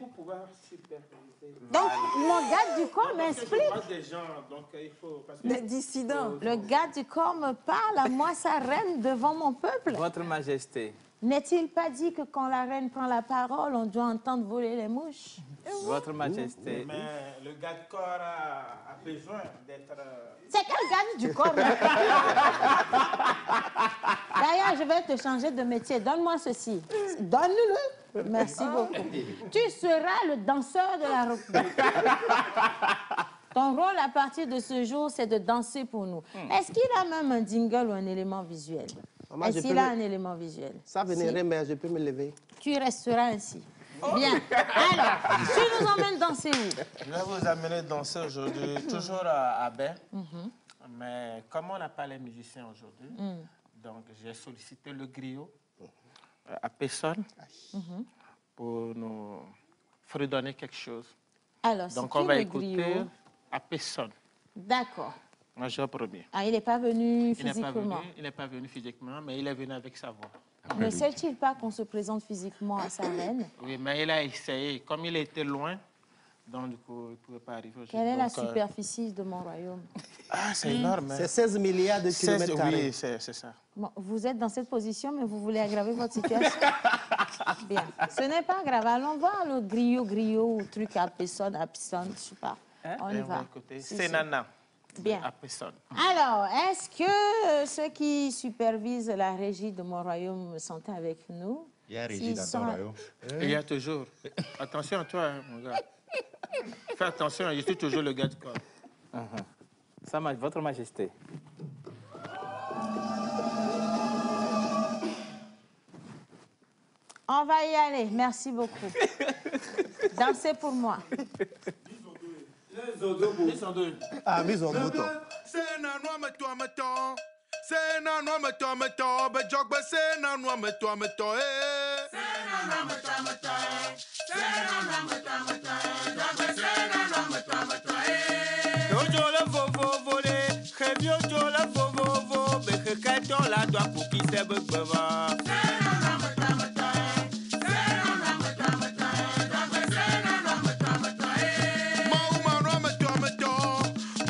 Donc, mon gars du corps m'explique. Des gens, donc il faut... parce que- Des dissidents. Le gars du corps me parle à moi, sa reine, devant mon peuple. Votre Majesté, N'est-il pas dit que quand la reine prend la parole, on doit entendre voler les mouches? Votre Majesté. Mais le gars de corps a besoin d'être... C'est quel garde du corps? D'ailleurs, je vais te changer de métier. Donne-moi ceci. Donne-le. Merci beaucoup. Tu seras le danseur de la robe. Ton rôle à partir de ce jour, c'est de danser pour nous. Est-ce qu'il a même un jingle ou un élément visuel? Maman, Est-ce qu'il a un élément visuel? Ça venerait, mais je peux me lever. Tu resteras ainsi. Bien. Alors, tu nous emmènes danser où? Je vais vous amener danser aujourd'hui, toujours à Bain. Mais comme on n'a pas les musiciens aujourd'hui, donc j'ai sollicité le griot à personne pour nous fredonner quelque chose. Alors, donc c'est on qui va le écouter griot? à personne. D'accord. Major premier. Ah, il n'est pas venu physiquement. Il n'est pas venu physiquement, mais il est venu avec sa voix. Ne sait-il pas qu'on se présente physiquement à sa reine? Oui, mais il a essayé. Comme il était loin, donc du coup, il ne pouvait pas arriver aujourd'hui. Quelle est la Donc, superficie de mon royaume? Ah, c'est énorme. C'est 16 milliards de kilomètres carrés. Oui, c'est ça. Bon, vous êtes dans cette position, mais vous voulez aggraver votre situation? Bien. Ce n'est pas grave. Allons voir le griot ou truc à personne, je ne sais pas. On y va. C'est Nana. Bien. À personne. Alors, est-ce que ceux qui supervisent la régie de mon royaume sont avec nous? Il y a régie dans ton royaume. Il y a toujours. Attention à toi, hein, mon gars. Fais attention, je suis toujours le gars de corps. Ça marche, Votre Majesté. On va y aller. Merci beaucoup. Dansez pour moi. Ah, mise en bouton. C'est na noa me toi me to. C'est na noa me toi me to. Be jogbe c'est na noa me toi me to. C'est na noa me toi me to. C'est na noa me toi me to. Jogbe c'est na noa me toi me to. Ojo le vo volé, Khebi ojo le vo, be khekato la doa pour qui se begbeva. C'est na noa me toi me to. C'est na noa me toi me to. Jogbe c'est na noa me toi me to. Mau noa me toi me to.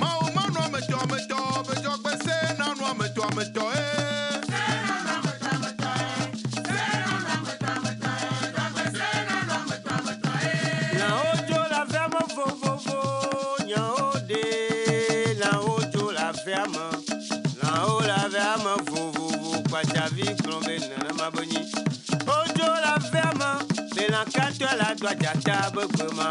Mau noa me toi me to. Be jogbe c'est na noa me toi me to. Ojo la ferme, mais la carte la doit table comment.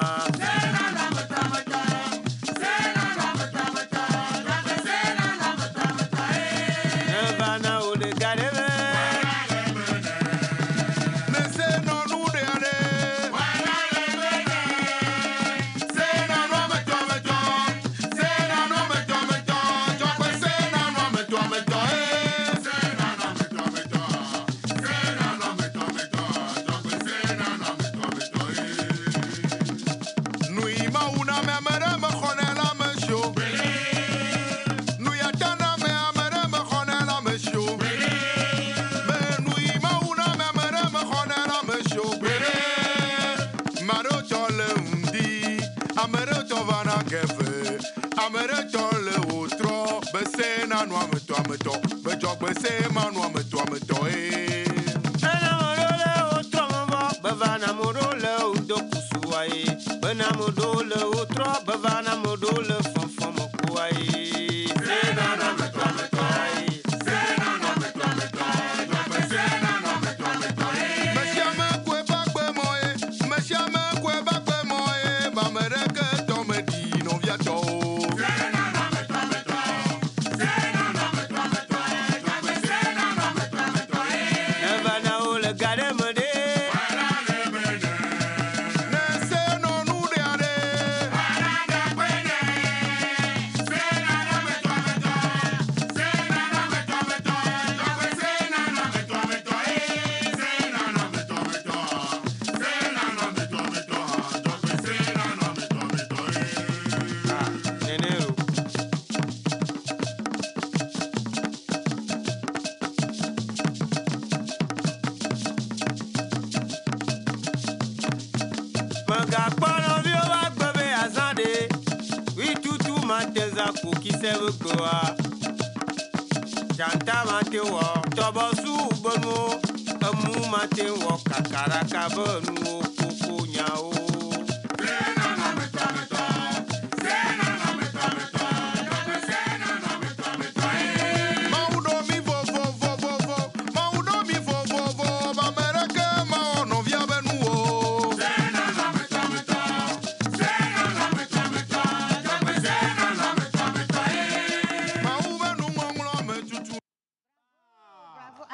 mate wo kakaraka bonu koko nyao.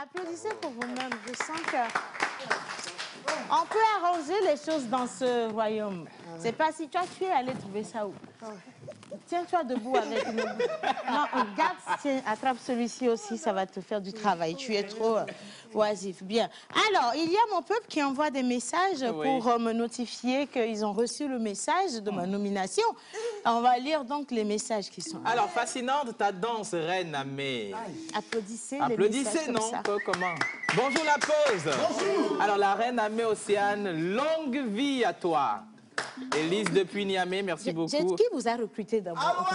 Applaudissez pour vous-même. Je sens que on peut arranger les choses dans ce royaume. C'est pas si toi tu es allé trouver ça où. Tiens-toi debout avec nous. Non, regarde, tiens, attrape celui-ci aussi, ça va te faire du travail. Tu es trop oisif. Bien. Alors, il y a mon peuple qui envoie des messages pour me notifier qu'ils ont reçu le message de ma nomination. On va lire donc les messages qui sont là. Alors, fascinante ta danse, Reine Amé. Applaudissez. Applaudissez, les non? messages comme ça. Comment? Bonjour la pause. Bonjour. Alors, la Reine Amé Océane, longue vie à toi. Élise depuis Niamey, merci beaucoup. Qui vous a recruté d'abord?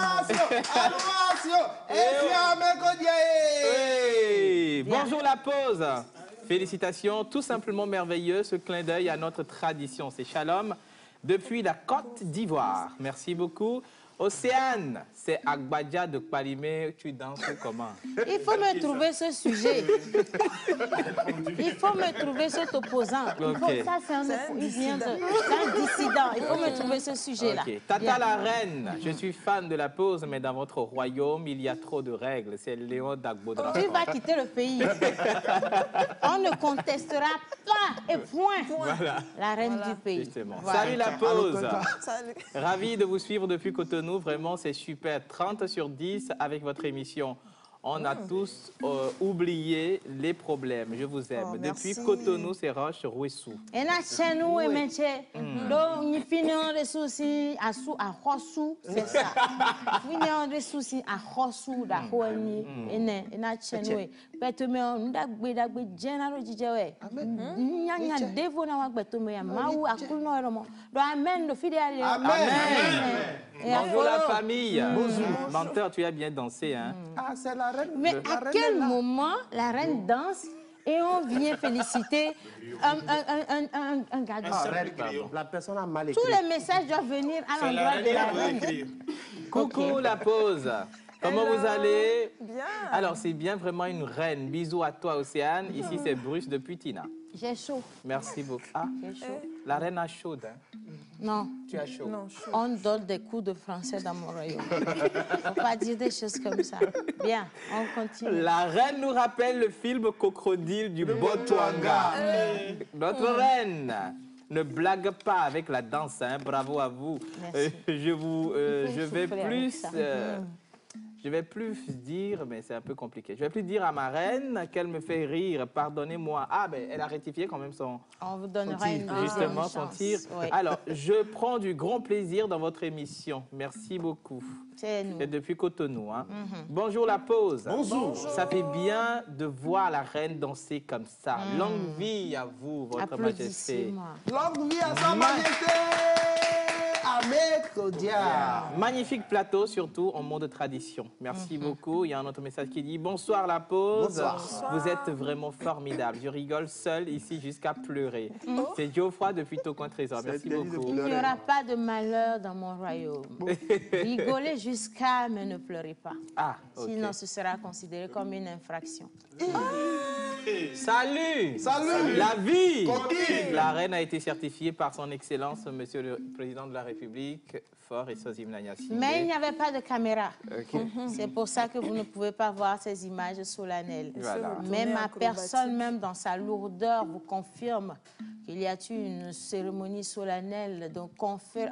Bonjour la pause. Félicitations, tout simplement merveilleux, ce clin d'œil à notre tradition. C'est Shalom depuis la Côte d'Ivoire. Merci beaucoup. Océane, c'est Agbadja de Palimé, tu danses comment? Il faut me trouver ce sujet. Il faut me trouver cet opposant. Okay. Ça, c'est un dissident. Il faut me trouver ce sujet-là. Okay. Tata la reine, je suis fan de la pause, mais dans votre royaume, il y a trop de règles. C'est Léon Dagbo de la Tu vas quitter le pays. On ne contestera pas, et point. Voilà. La reine du pays. Voilà. Salut la pause. Ravi de vous suivre depuis Cotonou. Vraiment, c'est super. 30 sur 10 avec votre émission. On a tous oublié les problèmes. Je vous aime. Depuis Cotonou, c'est Roche Rouessou. Et là, chez nous, et métier. Donc, nous finissons des soucis à Rossou, c'est ça. Nous finissons des soucis à Rossou, d'Ahouni. Et là, chez nous, Betume, nous d'agbe, général, Djidjawe. Nous avons dévoné à Betume, Maou, à Kulno, donc, amen, le fidèle. Amen. Bonjour la famille. Bonjour. Menteur, tu as bien dansé, hein? Ah, c'est la reine. Mais à quel moment la reine danse et on vient féliciter un gardien? La personne a mal écrit. Tous les messages doivent venir à l'endroit de la reine. Coucou la pause. Comment vous allez? Bien. Alors, c'est bien vraiment une reine. Bisous à toi, Océane. Ici, c'est Bruce depuis Tina. J'ai chaud. Merci beaucoup. Ah, j'ai chaud. La reine a chaud, hein? Non. Tu as chaud. Non, chaud. On donne des cours de français dans mon royaume. Il ne faut pas dire des choses comme ça. Bien, on continue. La reine nous rappelle le film Crocodile du Botswana. Notre reine ne blague pas avec la danse, hein. Bravo à vous. Je vais plus dire, mais c'est un peu compliqué. Je vais plus dire à ma reine qu'elle me fait rire. Pardonnez-moi. Ah, ben, elle a rectifié quand même son. On vous donnera une justement son tir. Oui. Alors, je prends du grand plaisir dans votre émission. Merci beaucoup. C'est nous. Et depuis Cotonou, hein. Bonjour la pause. Bonjour. Ça fait bien de voir la reine danser comme ça. Longue vie à vous, votre majesté. Longue vie à sa majesté. Magnifique plateau, surtout en mode tradition. Merci beaucoup. Il y a un autre message qui dit « Bonsoir la pause. Bonsoir. Vous êtes vraiment formidable. Je rigole seul ici jusqu'à pleurer. C'est Geoffroy depuis Tocoin Trésor. Merci beaucoup. Il n'y aura pas de malheur dans mon royaume. Rigolez jusqu'à, mais ne pleurez pas. Ah, okay. Sinon, ce sera considéré comme une infraction. Salut! Salut! La vie! Coquille. La reine a été certifiée par son Excellence, Monsieur le Président de la République, Fort et Sozim Nanyasi. Mais il n'y avait pas de caméra. Okay. C'est pour ça que vous ne pouvez pas voir ces images solennelles. Voilà. Mais ma personne, même dans sa lourdeur, vous confirme qu'il y a eu une cérémonie solennelle. Donc, on fait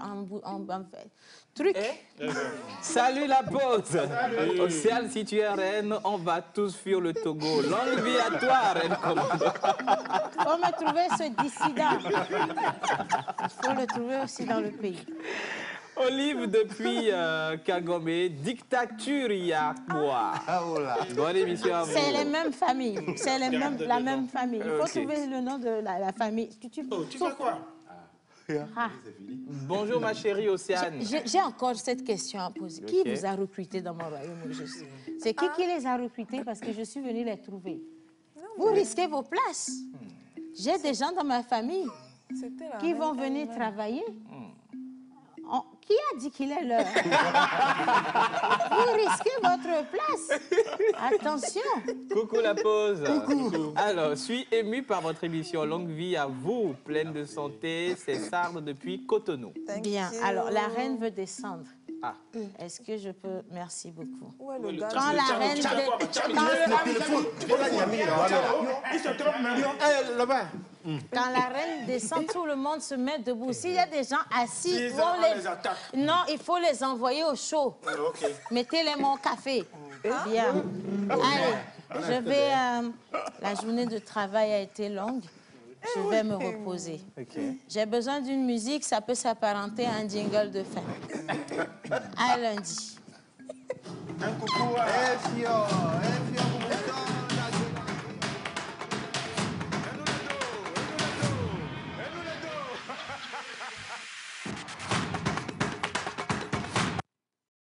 truc. Salut la pause. Océane, si tu es reine, on va tous fuir le Togo. Longue vie à toi, reine commando. Il faut me trouver ce dissident. Il faut le trouver aussi dans le pays. Olive depuis Kagome, dictature Yakboa. Bonne émission à vous. C'est les mêmes familles. C'est la même famille. Il faut trouver le nom de la famille. Tu fais quoi? Ah. Bonjour ma chérie Océane. J'ai encore cette question à poser. Qui vous a recruté dans mon royaume? C'est qui les a recrutés parce que je suis venue les trouver? Vous risquez vos places. J'ai des gens dans ma famille qui vont venir travailler. Qui a dit qu'il est l'heure? Vous risquez votre place. Attention. Coucou la pause. Coucou. Alors, je suis ému par votre émission. Longue vie à vous, pleine de santé. C'est Sarde depuis Cotonou. Bien. Alors, la reine veut descendre. Ah. Est-ce que je peux... Merci beaucoup. Ouais, le gars. Quand la reine... Quand la reine descend, tout le monde se met debout. S'il y a des gens assis, non, il faut les envoyer au chaud. Mettez-les mon café. Bien. Allez, je vais... la journée de travail a été longue. Je vais me reposer. J'ai besoin d'une musique, ça peut s'apparenter à un jingle de fin. À lundi. Un coucou à...